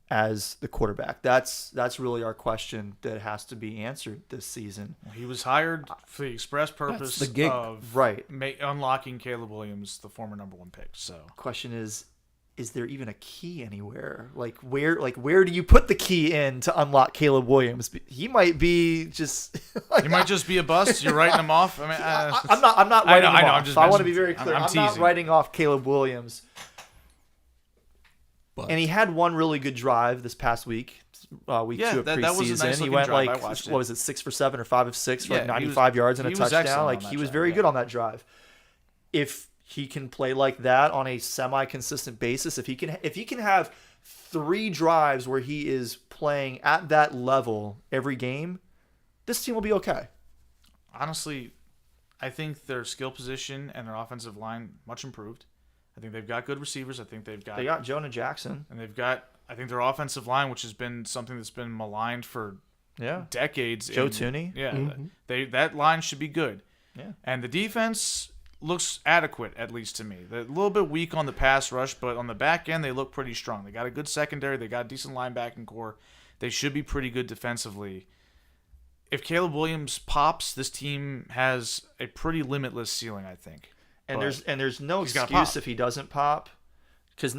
as the quarterback? That's really our question that has to be answered this season. He was hired for the express purpose the gig. of unlocking Caleb Williams, the former number 1 pick. So, question is there even a key anywhere? Like where do you put the key in to unlock Caleb Williams? He might be just he might just be a bust. You're writing him off. I mean, I'm not writing him off. I want to be very clear. I'm not writing off Caleb Williams. But. And he had one really good drive this past week, week 2 of preseason. That was a nice he went drive. like, what was it, 6 for 7 or 5 of 6 for like 95 yards and a touchdown. He was very good on that drive. If he can play like that on a semi-consistent basis, if he can have 3 drives where he is playing at that level every game, this team will be okay. Honestly, I think their skill position and their offensive line much improved. I think they've got good receivers. I think they got Jonah Jackson. And I think their offensive line, which has been something that's been maligned for decades. Joe Thuney. Yeah. Mm-hmm. That line should be good. Yeah. And the defense looks adequate, at least to me. They're a little bit weak on the pass rush, but on the back end, they look pretty strong. They got a good secondary. They got a decent linebacking core. They should be pretty good defensively. If Caleb Williams pops, this team has a pretty limitless ceiling, I think. And there's no excuse if he doesn't pop, because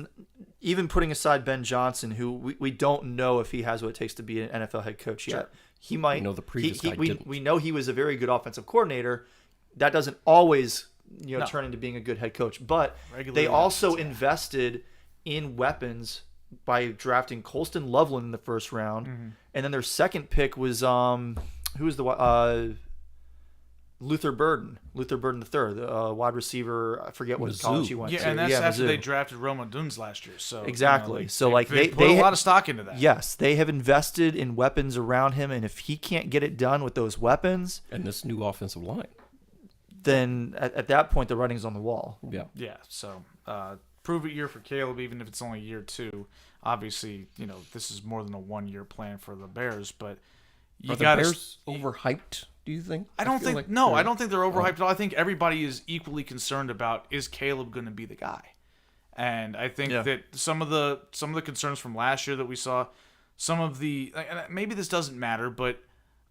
even putting aside Ben Johnson, who we don't know if he has what it takes to be an NFL head coach yet. Sure. He might. We know the previous guy didn't. We know he was a very good offensive coordinator. That doesn't always turn into being a good head coach. But Regularly they also happens, yeah. invested in weapons by drafting Colston Loveland in the first round, and then their second pick was who was the Luther Burden III, the wide receiver. I forget what Mizzou. college he went to. Yeah, and that's after Mizzou. they drafted Roma Dunes last year. So Exactly. So, they put a lot of stock into that. Yes, they have invested in weapons around him, and if he can't get it done with those weapons, And this new offensive line. then at that point the writing's on the wall. Yeah. Yeah. So prove it year for Caleb, even if it's only year 2. Obviously, this is more than a 1-year plan for the Bears, but you Are the got Bears overhyped, do you think? I don't feel think like no, they're- I don't think they're overhyped at all. I think everybody is equally concerned about, is Caleb going to be the guy? And I think that some of the concerns from last year that we saw, some of the, and maybe this doesn't matter, but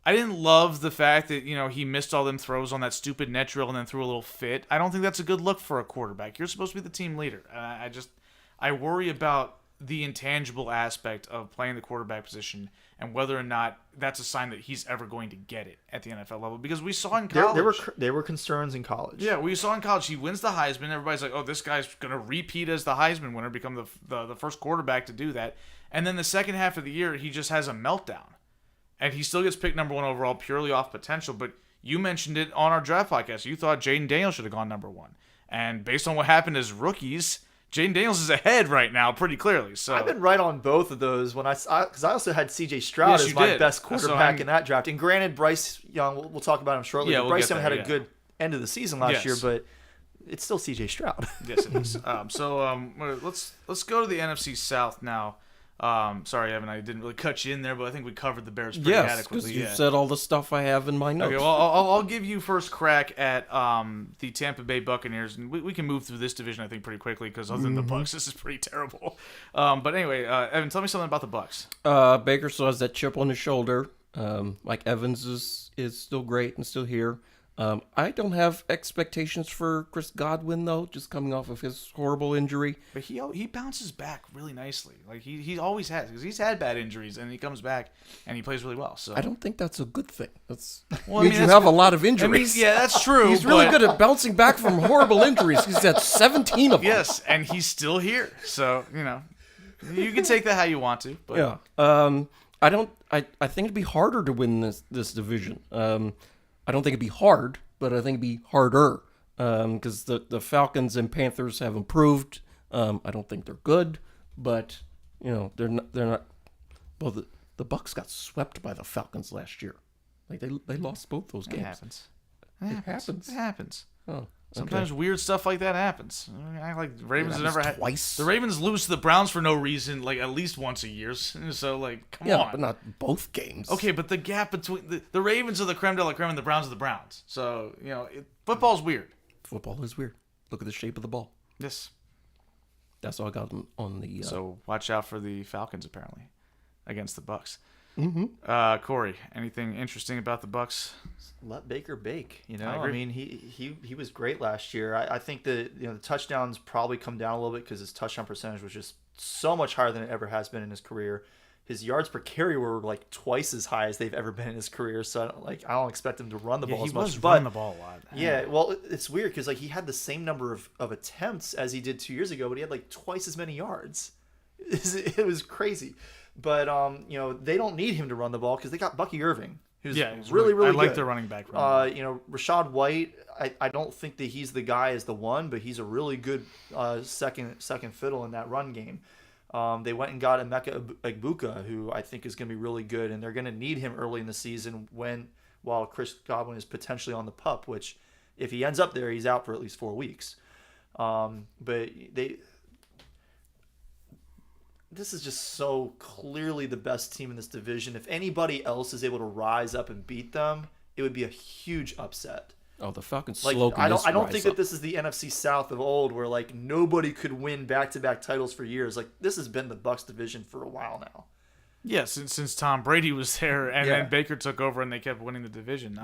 I didn't love the fact that he missed all them throws on that stupid net drill and then threw a little fit. I don't think that's a good look for a quarterback. You're supposed to be the team leader. I worry about the intangible aspect of playing the quarterback position and whether or not that's a sign that he's ever going to get it at the NFL level. Because we saw in college, There were concerns in college. yeah, we saw in college he wins the Heisman. Everybody's like, oh, this guy's going to repeat as the Heisman winner, become the first quarterback to do that. And then the second half of the year, he just has a meltdown. And he still gets picked number 1 overall purely off potential. But you mentioned it on our draft podcast. You thought Jaden Daniels should have gone number 1. And based on what happened as rookies, Jaden Daniels is ahead right now pretty clearly. So I've been right on both of those because I also had C.J. Stroud Yes, as you my did. best So quarterback in that draft. And granted, Bryce Young, we'll talk about him shortly. Yeah, but we'll Bryce get Young there, had a good end of the season last Yes. year, but it's still C.J. Stroud. Yes, it is. Let's go to the NFC South now. Sorry, Evan, I didn't really cut you in there, but I think we covered the Bears pretty Yes, because adequately. you Yeah. said all the stuff I have in my notes. Okay, well, I'll give you first crack at the Tampa Bay Buccaneers, and we can move through this division, I think, pretty quickly, because other than the Bucs, this is pretty terrible. But anyway, Evan, tell me something about the Bucs. Baker still has that chip on his shoulder. Mike Evans is still great and still here. I don't have expectations for Chris Godwin, though, just coming off of his horrible injury. But he bounces back really nicely. Like he always has, because he's had bad injuries, and he comes back and he plays really well. So I don't think that's a good thing. That's Well, I means mean, you that's- have a lot of I injuries. mean, yeah, that's true. He's really but- good at bouncing back from horrible injuries. He's had 17 of them. Yes, and he's still here. So you can take that how you want to. But Yeah. I think it'd be harder to win this division. I don't think it'd be hard, but I think it'd be harder because the Falcons and Panthers have improved. I don't think they're good, but they're not. Well, the Bucs got swept by the Falcons last year. Like they lost both those games. It happens. happens. It happens. Oh, Sometimes weird stuff like that happens. I like the Ravens have never had. twice. The Ravens lose to the Browns for no reason, like at least once a year. So come Yeah, on. but not both games. Okay, but the gap between the Ravens are the creme de la creme and the Browns are the Browns. So football's weird. Football is weird. Look at the shape of the ball. Yes. That's all I got on the. So watch out for the Falcons apparently against the Bucs. Mm-hmm. Corey, anything interesting about the Bucs? Let Baker bake. I agree. mean, he was great last year. I think the touchdowns probably come down a little bit because his touchdown percentage was just so much higher than it ever has been in his career. His yards per carry were like twice as high as they've ever been in his career. So I don't expect him to run the ball as much. He was but running the ball a lot. yeah, well, it's weird because he had the same number of attempts as he did 2 years ago, but he had like twice as many yards. It was crazy. But they don't need him to run the ball because they got Bucky Irving, who's really I like good. their running back. Rashad White, I don't think that he's the guy as the one, but he's a really good second fiddle in that run game. They went and got Emeka Egbuka, who I think is going to be really good, and they're going to need him early in the season while Chris Godwin is potentially on the PUP, which if he ends up there, he's out for at least 4 weeks. But this is just so clearly the best team in this division. If anybody else is able to rise up and beat them, it would be a huge upset. Oh, the Falcons Like slogan I is don't think rise up. that this is the NFC South of old, where like nobody could win back-to-back titles for years. Like this has been the Bucs division for a while now. Yeah, since Tom Brady was there, and Yeah. then Baker took over, and they kept winning the division.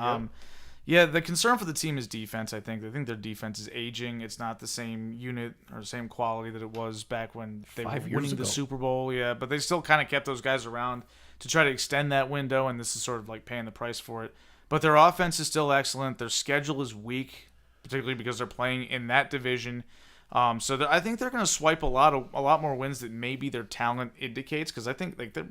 Yeah, the concern for the team is defense, I think. I think their defense is aging. It's not the same unit or same quality that it was back when they 5 were years winning ago. the Super Bowl. Yeah, but they still kind of kept those guys around to try to extend that window, and this is sort of like paying the price for it. But their offense is still excellent. Their schedule is weak, particularly because they're playing in that division. So I think they're going to swipe a lot more wins than maybe their talent indicates, because I think like they're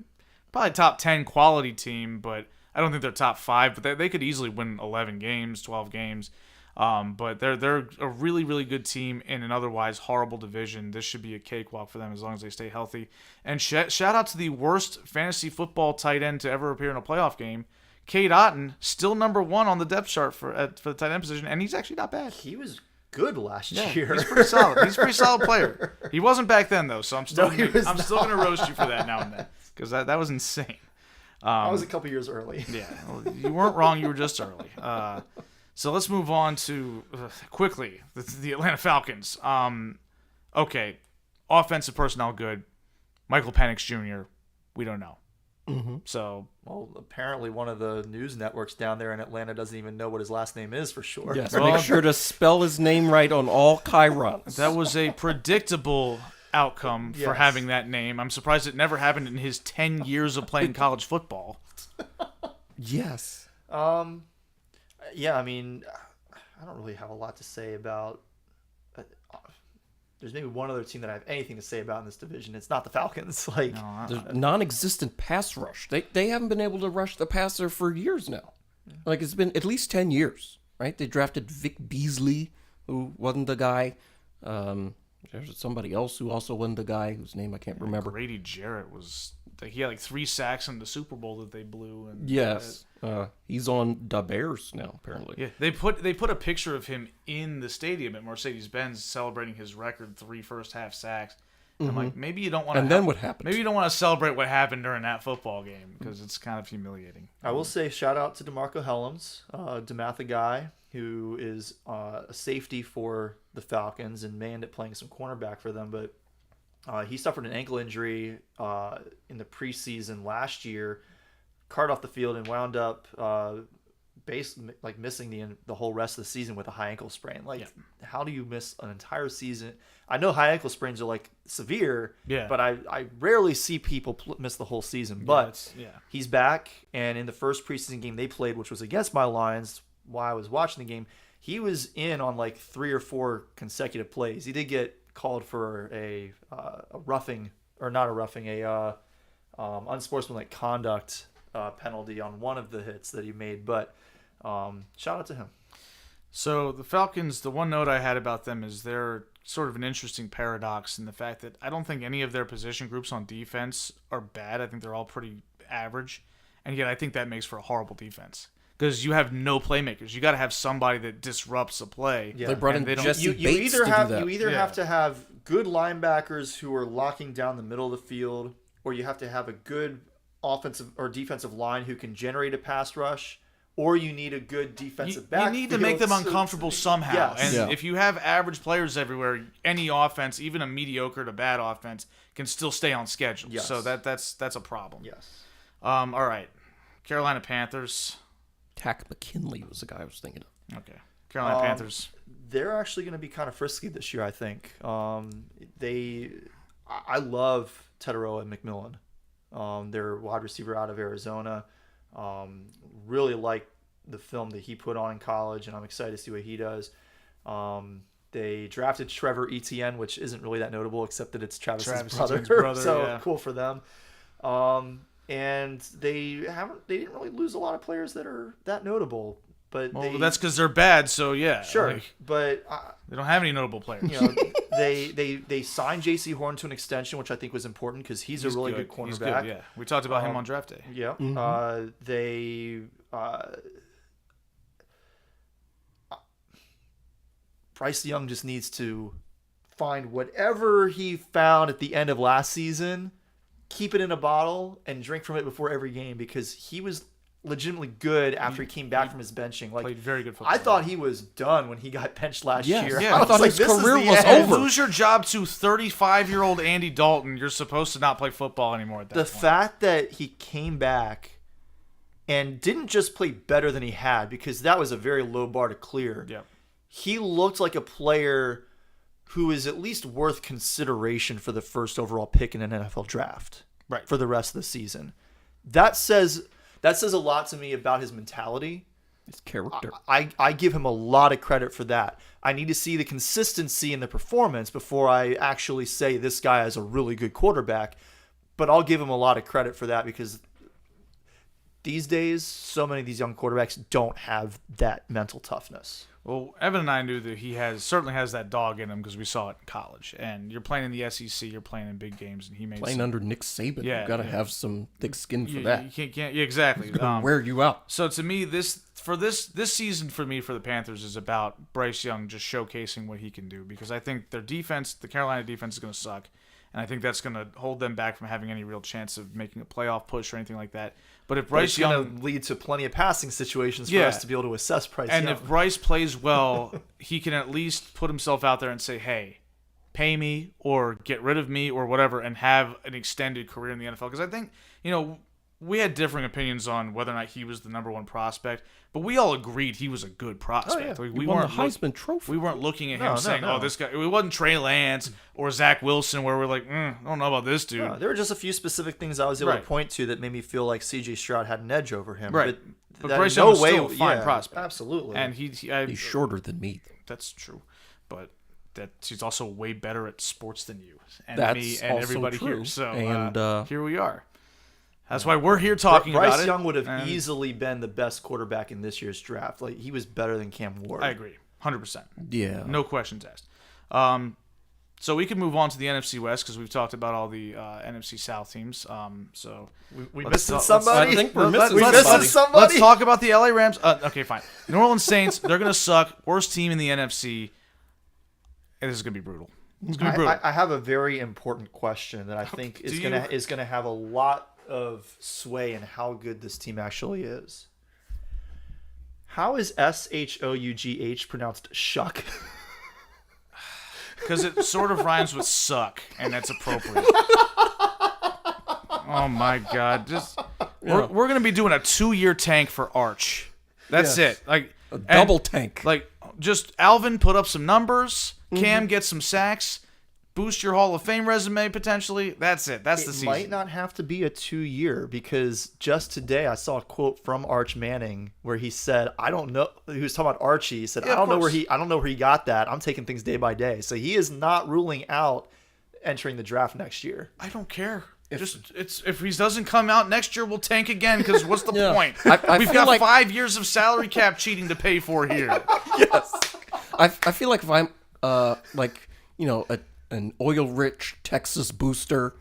probably top 10 quality team, but I don't think they're top 5, but they could easily win 11 games, 12 games. But they're a really, really good team in an otherwise horrible division. This should be a cakewalk for them as long as they stay healthy. And shout out to the worst fantasy football tight end to ever appear in a playoff game, Cade Otton, still number 1 on the depth chart for the tight end position, and he's actually not bad. He was good last year. He's pretty solid. He's a pretty solid player. He wasn't back then though, so I'm still No, he was still gonna roast you for that now and then, because that was insane. I was a couple years early. Yeah, well, you weren't wrong. You were just early. So let's move on to quickly the Atlanta Falcons. Okay, offensive personnel good. Michael Penix Jr. We don't know. Mm-hmm. So Well, apparently one of the news networks down there in Atlanta doesn't even know what his last name is for sure. Yes, Well, make sure to spell his name right on all chyrons. that was a predictable outcome for Yes. having that name. I'm surprised it never happened in his 10 years of playing college football. Yes. Yeah, I mean, I don't really have a lot to say about. There's maybe one other team that I have anything to say about in this division. It's not the Falcons. Like, The non-existent pass rush. They haven't been able to rush the passer for years now. Like, it's been at least 10 years, right? They drafted Vic Beasley, who wasn't the guy. There's somebody else who also wasn't the guy whose name I can't remember. Grady Jarrett was he had like 3 sacks in the Super Bowl that they blew. And Yes. He's on the Bears now, apparently. yeah, they put a picture of him in the stadium at Mercedes-Benz celebrating his record 3 first-half sacks. And I'm like, maybe you don't want to. And then what happened? Maybe you don't want to celebrate what happened during that football game, because it's kind of humiliating. I will say shout out to DeMarco Hellams, DeMatha guy, who is a safety for the Falcons and may end up playing some cornerback for them. But he suffered an ankle injury in the preseason last year, carted off the field, and wound up missing the whole rest of the season with a high ankle sprain. Like, how do you miss an entire season? I know high ankle sprains are like severe, but I rarely see people miss the whole season. But he's back, and in the first preseason game they played, which was against my Lions, while I was watching the game, he was in on like 3 or 4 consecutive plays. He did get called for a roughing, or not a roughing, unsportsmanlike conduct penalty on one of the hits that he made. But shout out to him. So the Falcons, the one note I had about them is they're sort of an interesting paradox in the fact that I don't think any of their position groups on defense are bad. I think they're all pretty average, and yet I think that makes for a horrible defense. Because you have no playmakers. You got to have somebody that disrupts a play. Yeah. They brought in Jesse Bates to do that. You either have to have good linebackers who are locking down the middle of the field, or you have to have a good offensive or defensive line who can generate a pass rush, or you need a good defensive back. You need to make them uncomfortable somehow. Yes. And if you have average players everywhere, any offense, even a mediocre to bad offense, can still stay on schedule. Yes. So that's a problem. Yes. All right. Carolina Panthers. Tack McKinley was the guy I was thinking of. Okay. Carolina Panthers. They're actually going to be kind of frisky this year, I think. I love Teteroa and McMillan. Their wide receiver out of Arizona. Really like the film that he put on in college, and I'm excited to see what he does. They drafted Trevor Etienne, which isn't really that notable, except that it's Travis brother. Etienne's brother, So yeah. cool for them. And they didn't really lose a lot of players that are that notable. But That's because they're bad, so yeah. Sure, like, but they don't have any notable players. you know, they signed J.C. Horn to an extension, which I think was important because he's a really good cornerback. He's good, yeah. We talked about him on draft day. Yeah. Bryce Young just needs to find whatever he found at the end of last season, keep it in a bottle, and drink from it before every game, because he was legitimately good after he came back from his benching. Like, played very good football. I thought he was done when he got benched last year. Yeah, I thought was his this is career the was end. over. Lose your job to 35-year-old Andy Dalton. You're supposed to not play football anymore at that The point. fact that he came back and didn't just play better than he had, because that was a very low bar to clear. Yep. He looked like a player who is at least worth consideration for the first overall pick in an NFL draft Right. for the rest of the season. That says a lot to me about his mentality. His character. I give him a lot of credit for that. I need to see the consistency in the performance before I actually say this guy is a really good quarterback. But I'll give him a lot of credit for that, because these days, so many of these young quarterbacks don't have that mental toughness. Well, Evan and I knew that he certainly has that dog in him because we saw it in college. And you're playing in the SEC, you're playing in big games, and he made Playing under Nick Saban. Yeah, You've got to yeah. have some thick skin for You that. can't, yeah, exactly. It's going to wear you out. So to me, this season for me for the Panthers is about Bryce Young just showcasing what he can do, because I think their defense, the Carolina defense, is going to suck, and I think that's going to hold them back from having any real chance of making a playoff push or anything like that. But if Bryce It's Young going to lead to plenty of passing situations for Yeah. us to be able to assess Bryce and Young. if Bryce plays well, he can at least put himself out there and say, "Hey, pay me or get rid of me or whatever," and have an extended career in the NFL. Because I think, we had differing opinions on whether or not he was the number one prospect, but we all agreed he was a good prospect. Oh, yeah. We He won the weren't Heisman Trophy. we weren't looking at him No, saying, no. "Oh, this guy." It wasn't Trey Lance or Zach Wilson where we're like, I don't know about this dude. No, there were just a few specific things I was able Right. to point to that made me feel like C.J. Stroud had an edge over him. Right. But that Bryce in Young no was way, still a fine yeah, prospect. Absolutely. And He's shorter than me. that's true, but he's also way better at sports than you and That's me and also everybody true. here. So And, here we are. That's why we're here talking about Bryce it. Young would have and easily been the best quarterback in this year's draft. Like, he was better than Cam Ward. I agree, 100%. Yeah. No questions asked. So we can move on to the NFC West because we've talked about all the NFC South teams. So We let's missing talk- somebody? I think we're missing We somebody. missing somebody? Let's talk about the LA Rams. Okay, fine. New Orleans Saints. They're gonna suck. Worst team in the NFC. And this is gonna be brutal. It's gonna be brutal. I have a very important question that I think Do you? is gonna have a lot of sway in how good this team actually is. How is SHOUGH pronounced shuck? Because it sort of rhymes with suck, and that's appropriate. Oh my God! We're gonna be doing a 2-year tank for Arch. That's Yes. it. Like A double tank. Like just Alvin put up some numbers. Mm-hmm. Cam gets some sacks. Boost your Hall of Fame resume potentially. That's it. That's the It season. might not have to be a 2-year, because just today I saw a quote from Arch Manning where he said, "I don't know." He was talking about Archie. He said, Yeah, "I don't know of where course. I don't know where he got that. I'm taking things day by day." So he is not ruling out entering the draft next year. I don't care. If he doesn't come out next year, we'll tank again. Because what's the Yeah. point? I We've feel got like- 5 years of salary cap cheating to pay for here. Yes. I feel like if I'm an oil-rich Texas booster,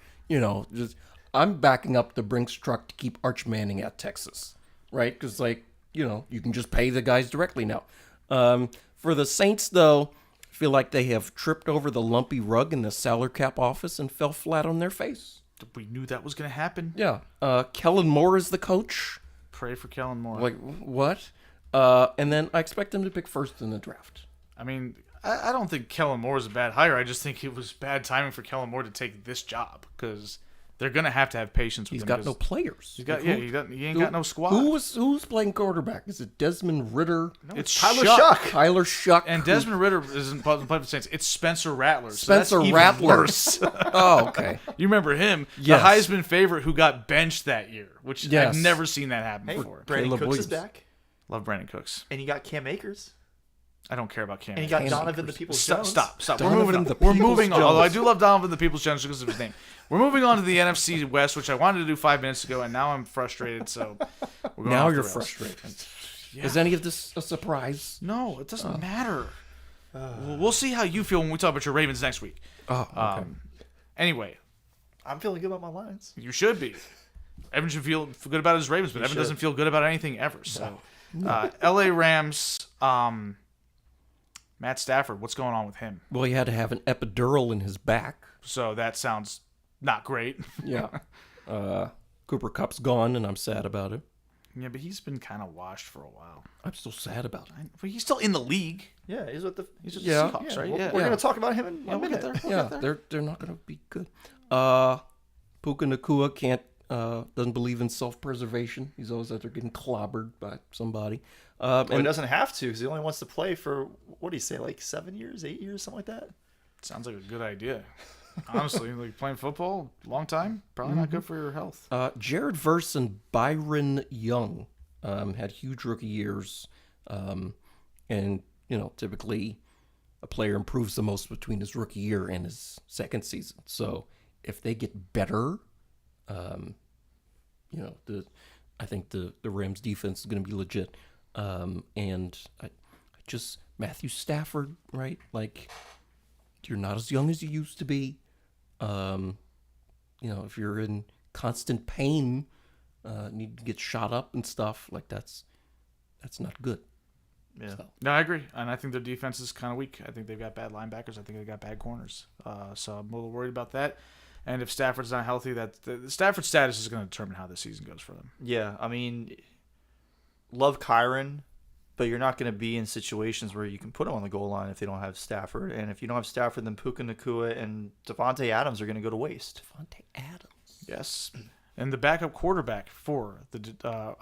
I'm backing up the Brinks truck to keep Arch Manning at Texas, right? Because you can just pay the guys directly now. For the Saints, though, I feel like they have tripped over the lumpy rug in the salary cap office and fell flat on their face. We knew that was going to happen. Yeah, Kellen Moore is the coach. Pray for Kellen Moore. Like what? And then I expect them to pick first in the draft. I mean, I don't think Kellen Moore is a bad hire. I just think it was bad timing for Kellen Moore to take this job because they're going to have patience with He's him. got 'cause no players. He's got, Like, he ain't got no squad. Who's playing quarterback? Is it Desmond Ritter? it's Tyler Shuck. Shuck. Tyler Shuck? And Desmond Ritter isn't playing for the Saints. It's Spencer Rattler. So Spencer that's even Rattler. worse. Oh, okay. You remember him, Yes. the Heisman favorite who got benched that year, which Yes. I've never seen that happen Hey, before. Brandon Caleb Cooks Williams. is back, Love Brandon Cooks. and you got Cam Akers, I don't care about Cam. and you got Cam Donovan Akers. the People's Stop! Jones. Stop! Donovan We're moving on. the We're People's moving on. Jones. Although I do love Donovan the People's Jones because of his name. We're moving on to the NFC West, which I wanted to do 5 minutes ago, and now I'm frustrated. So we're going Now off the you're rails. frustrated. Yeah. Is any of this a surprise? No, it doesn't matter. We'll see how you feel when we talk about your Ravens next week. Oh, okay. Anyway, I'm feeling good about my lines. you should be. Evan should feel good about his Ravens, but Evan should. doesn't feel good about anything ever. So, LA Rams, Matt Stafford, what's going on with him? Well, he had to have an epidural in his back. So that sounds not great. Yeah. Cooper Kupp's gone, and I'm sad about it. Yeah, but he's been kind of washed for a while. I'm still sad about it. But he's still in the league. Yeah, he's with the He's just Yeah. the Seahawks, right? We're Yeah. going to talk about him in a We'll get minute. there. We'll Yeah, get there. they're not going to be good. Puka Nacua can't Doesn't believe in self-preservation. He's always out there getting clobbered by somebody. Well, he doesn't have to because he only wants to play for, what do you say, like 7 years, 8 years, something like that? Sounds like a good idea. Honestly, like playing football, long time, probably not good for your health. Jared Verse and Byron Young had huge rookie years. And, typically a player improves the most between his rookie year and his second season. So if they get better, I think the Rams defense is going to be legit. And Matthew Stafford, right? Like, you're not as young as you used to be. If you're in constant pain, need to get shot up and stuff, like that's not good. Yeah. So. No, I agree. And I think their defense is kind of weak. I think they've got bad linebackers. I think they've got bad corners. So I'm a little worried about that. And if Stafford's not healthy, Stafford's status is going to determine how this season goes for them. Yeah, I mean, love Kyron, but you're not going to be in situations where you can put him on the goal line if they don't have Stafford. And if you don't have Stafford, then Puka Nacua and Devontae Adams are going to go to waste. Devontae Adams. Yes. And the backup quarterback for the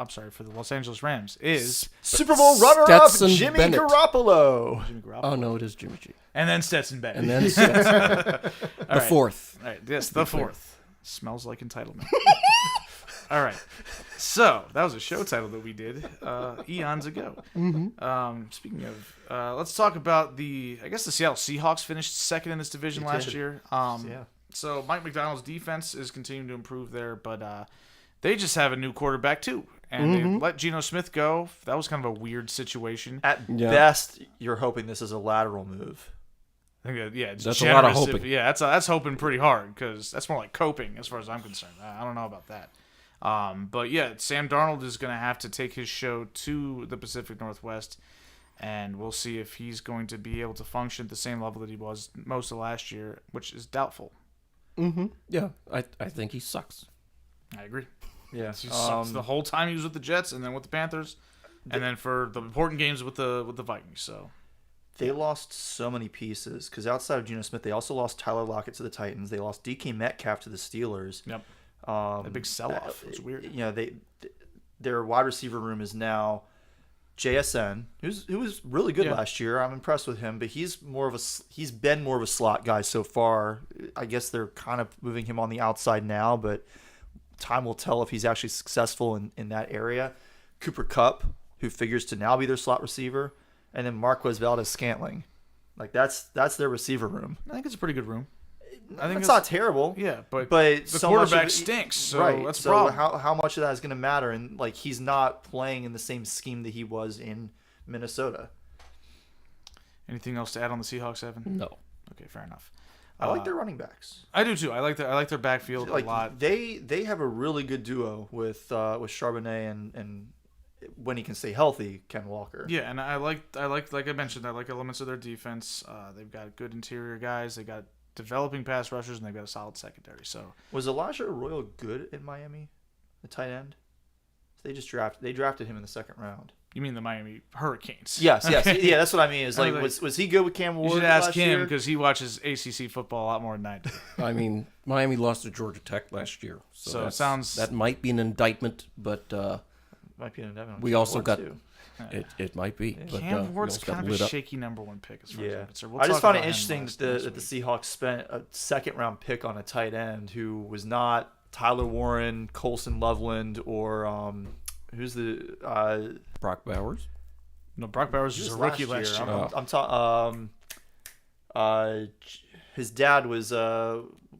Los Angeles Rams is Super Bowl runner-up Stetson Jimmy Bennett. Garoppolo. Jimmy Garoppolo. Oh, no, it is Jimmy G. And then Stetson Bennett. And then Stetson. The fourth. All right, yes, the fourth. Smells like entitlement. All right. So, that was a show title that we did eons ago. Mm-hmm. Speaking of, let's talk about the Seattle Seahawks finished second in this division last year. Yeah. So, Mike McDonald's defense is continuing to improve there, but they just have a new quarterback, too. And they let Geno Smith go. That was kind of a weird situation. At best, you're hoping this is a lateral move. I think it's that's a lot of generous hoping. That's hoping pretty hard because that's more like coping as far as I'm concerned. I don't know about that. But yeah, Sam Darnold is going to have to take his show to the Pacific Northwest, and we'll see if he's going to be able to function at the same level that he was most of last year, which is doubtful. Mm-hmm. Yeah, I think he sucks. I agree. Yeah, He sucks the whole time he was with the Jets, and then with the Panthers, and then for the important games with the Vikings. So they lost so many pieces because outside of Geno Smith, they also lost Tyler Lockett to the Titans. They lost DK Metcalf to the Steelers. Yep. A big sell-off. It's weird. Their wide receiver room is now JSN, who was really good last year. I'm impressed with him, but he's been more of a slot guy so far. I guess they're kind of moving him on the outside now, but time will tell if he's actually successful in that area. Cooper Kupp, who figures to now be their slot receiver, and then Marquez Valdez-Scantling. Like that's their receiver room. I think it's a pretty good room. I think it's not terrible. Yeah, but the so quarterback stinks. So right. that's a so problem. how much of that is going to matter? And like he's not playing in the same scheme that he was in Minnesota. Anything else to add on the Seahawks, Evan? No. Okay, fair enough. I like their running backs. I do too. I like their backfield a lot. They have a really good duo with Charbonnet and when he can stay healthy, Ken Walker. Yeah, and I like I mentioned, I like elements of their defense. They've got good interior guys. They got developing pass rushers, and they've got a solid secondary. So was Elijah Arroyo good in Miami, the tight end? They drafted him in the second round. You mean the Miami Hurricanes? Yes, yeah, that's what I mean. Is like was he good with Cam Ward? You should ask him year? because he watches ACC football a lot more than I do. I mean, Miami lost to Georgia Tech last year, so it sounds that might be an indictment, but might be an indictment. we also got too. It might be. But, Cam Ward's we also got kind of lit a up. shaky number one pick as far as I'm concerned. I just found it interesting that the Seahawks spent a second round pick on a tight end who was not Tyler Warren, Colson Loveland, or who's the Brock Bowers. No, Brock Bowers was a rookie last year. I'm talking. His dad was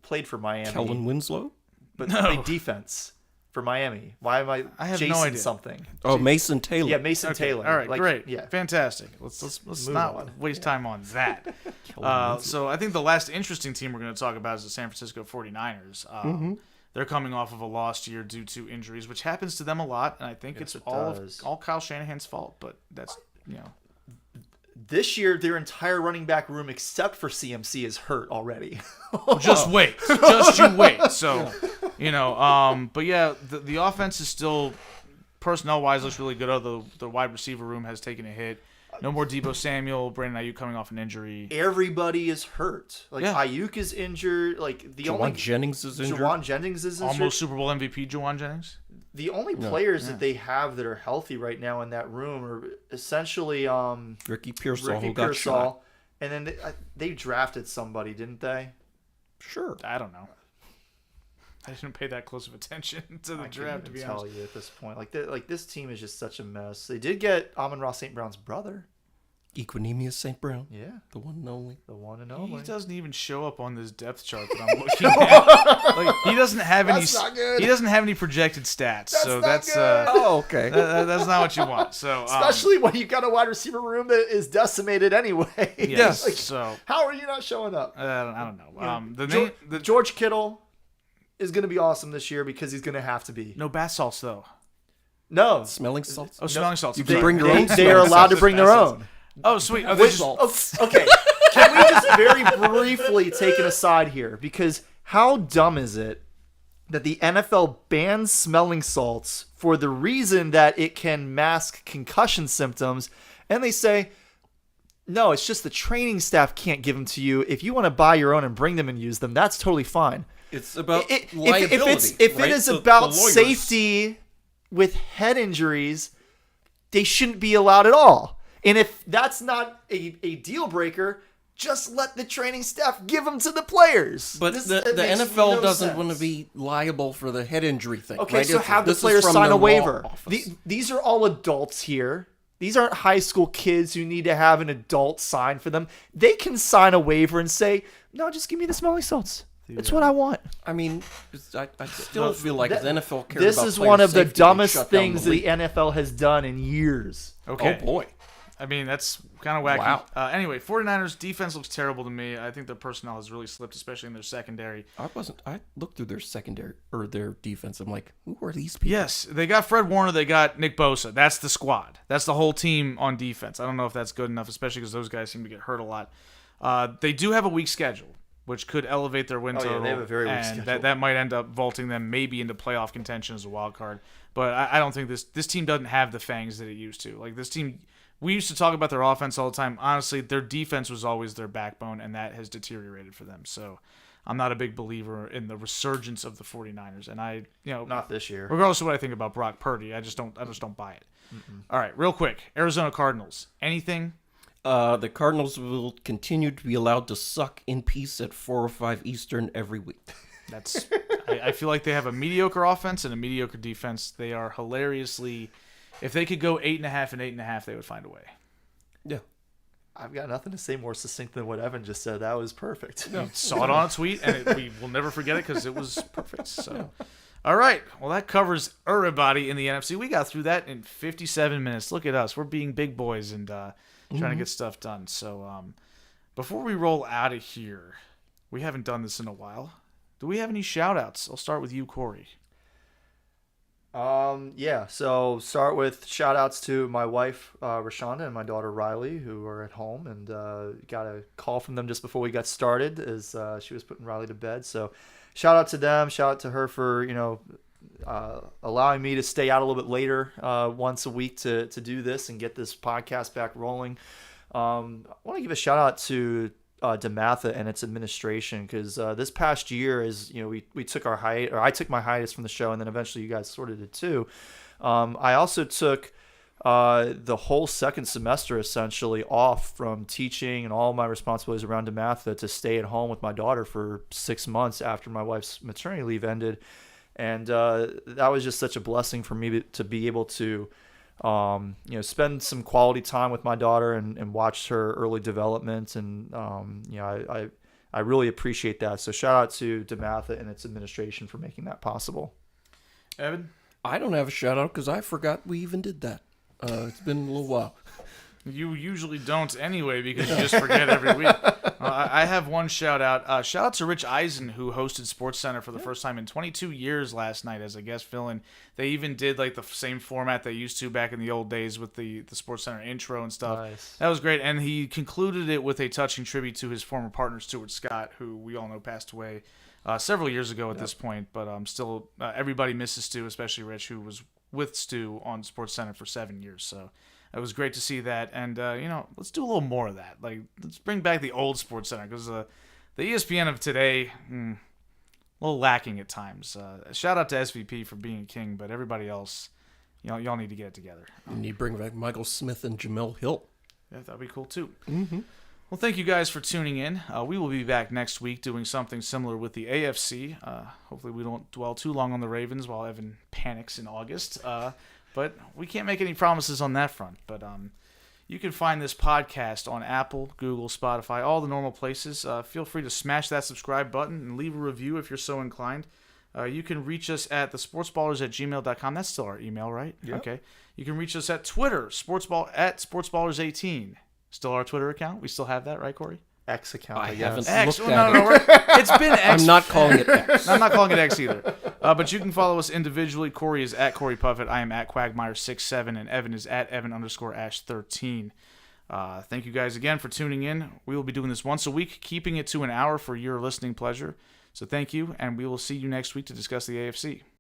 played for Miami. Kellen Winslow. But played defense for Miami. Why am I have Jason no idea. something? Oh, Mason Taylor. Yeah, Mason Taylor. All right, Like, great. Yeah. Fantastic. Let's move not on. waste time on that. So I think the last interesting team we're going to talk about is the San Francisco 49ers. They're coming off of a lost year due to injuries, which happens to them a lot, and I think it's all Kyle Shanahan's fault, but that's, This year, their entire running back room, except for CMC, is hurt already. Just wait. Just you wait. So, but yeah, the offense is still, personnel-wise, looks really good, although the wide receiver room has taken a hit. No more Debo Samuel, Brandon Ayuk coming off an injury. Everybody is hurt. Like Yeah. Ayuk is injured. Like Juwan Jennings is injured. Juwan Jennings is injured. Almost Super Bowl MVP Juwan Jennings. The only players that they have that are healthy right now in that room are essentially Ricky Pearsall, Ricky who got shot. and then they drafted somebody, didn't they? Sure. I don't know. I didn't pay that close of attention to the I draft, to couldn't be tell honest. you at this point. Like this team is just such a mess. They did get Amon-Ra St. Brown's brother. Equinemius St. Brown. Yeah, The one and only. the one and He only. doesn't even show up on this depth chart that I'm looking at. Like, he doesn't have any. That's not good. He doesn't have any projected stats. So not that's good. Oh, okay. that's not what you want. So Especially when you got a wide receiver room that is decimated anyway. yes. Like, So how are you not showing up? I don't know. The George, name, the George Kittle is going to be awesome this year because he's going to have to be. no bath salts though. No, Smelling salts. Oh, smelling salts. You I'm can sorry. bring your own they are allowed to bring their own. Oh, sweet. Oh, they just, Okay, can we just very briefly take an aside here? Because how dumb is it that the NFL bans smelling salts for the reason that it can mask concussion symptoms, and they say, no, it's just the training staff can't give them to you. If you want to buy your own and bring them and use them, that's totally fine. It's about If liability. it right? is The about lawyers- safety with head injuries, they shouldn't be allowed at all. And if that's not a deal breaker, just let the training staff give them to the players. But It the makes NFL no doesn't sense. want to be liable for the head injury thing. Okay, right? so have the This is players from sign the a law waiver. office. These are all adults here. These aren't high school kids who need to have an adult sign for them. They can sign a waiver and say, no, just give me the smelling salts. That's what I want. I mean, I still feel like if the NFL cares This about is player one of the safety, they dumbest shut down things the the league. NFL has done in years. okay. Oh boy. I mean, that's kind of wacky. Wow. Anyway, 49ers defense looks terrible to me. I think their personnel has really slipped, especially in their secondary. I looked through their secondary or their defense. I'm like, who are these people? Yes, they got Fred Warner. They got Nick Bosa. That's the squad. That's the whole team on defense. I don't know if that's good enough, especially because those guys seem to get hurt a lot. They do have a weak schedule, which could elevate their win Oh, yeah, total. they have a very weak and schedule. that might end up vaulting them maybe into playoff contention as a wild card. But I don't think this team doesn't have the fangs that it used to. Like this team, we used to talk about their offense all the time. Honestly, their defense was always their backbone, and that has deteriorated for them. So I'm not a big believer in the resurgence of the 49ers. And Not this year. regardless of what I think about Brock Purdy, I just don't buy it. All right, real quick, Arizona Cardinals. Anything? The Cardinals will continue to be allowed to suck in peace at 4 or 5 Eastern every week. That's. I feel like they have a mediocre offense and a mediocre defense. They are hilariously. If they could go 8.5 and 8.5, they would find a way. Yeah. I've got nothing to say more succinct than what Evan just said. That was perfect. Saw it on a tweet, and we will never forget it because it was perfect. So, all right. Well, that covers everybody in the NFC. We got through that in 57 minutes. Look at us. We're being big boys and trying to get stuff done. So, before we roll out of here, we haven't done this in a while. Do we have any shout-outs? I'll start with you, Corey. Yeah, so start with shout outs to my wife, Rashonda, and my daughter, Riley, who are at home, and got a call from them just before we got started as she was putting Riley to bed. So shout out to them, shout out to her for, allowing me to stay out a little bit later once a week to do this and get this podcast back rolling. I want to give a shout out to DeMatha and its administration, because this past year is, we took our hiatus, or I took my hiatus from the show, and then eventually you guys sort of did too. I also took the whole second semester essentially off from teaching and all my responsibilities around DeMatha to stay at home with my daughter for 6 months after my wife's maternity leave ended. And that was just such a blessing for me to be able to spend some quality time with my daughter and watch her early development. And, I really appreciate that. So shout out to DeMatha and its administration for making that possible. Evan? I don't have a shout out because I forgot we even did that. It's been a little while. You usually don't anyway because you just forget every week. I have one shout out. Shout out to Rich Eisen, who hosted SportsCenter for the first time in 22 years last night as a guest fill-in. They even did like the same format they used to back in the old days with the SportsCenter intro and stuff. Nice. That was great. And he concluded it with a touching tribute to his former partner, Stuart Scott, who we all know passed away several years ago at this point. But still, everybody misses Stu, especially Rich, who was with Stu on SportsCenter for 7 years. So It was great to see that, and let's do a little more of that. Like, let's bring back the old Sports Center, because the ESPN of today, a little lacking at times. Shout out to SVP for being king, but everybody else, y'all need to get it together. And you bring back Michael Smith and Jamel Hill. Yeah, that'd be cool too. Mm-hmm. Well, thank you guys for tuning in. We will be back next week doing something similar with the AFC. Hopefully we don't dwell too long on the Ravens while Evan panics in August. But we can't make any promises on that front. But you can find this podcast on Apple, Google, Spotify, all the normal places. Feel free to smash that subscribe button and leave a review if you're so inclined. You can reach us at thesportsballers@gmail.com. That's still our email, right? Yep. Okay. You can reach us at Twitter, sportsballers18. Still our Twitter account? We still have that, right, Corey? X account, I I guess. haven't X. looked Well, at no, it's been X. I'm not calling it X. I'm not calling it X either. But you can follow us individually. Corey is at Corey Puffett. I am at Quagmire67. And Evan is at Evan_Ash13. Thank you guys again for tuning in. We will be doing this once a week, keeping it to an hour for your listening pleasure. So thank you, and we will see you next week to discuss the AFC.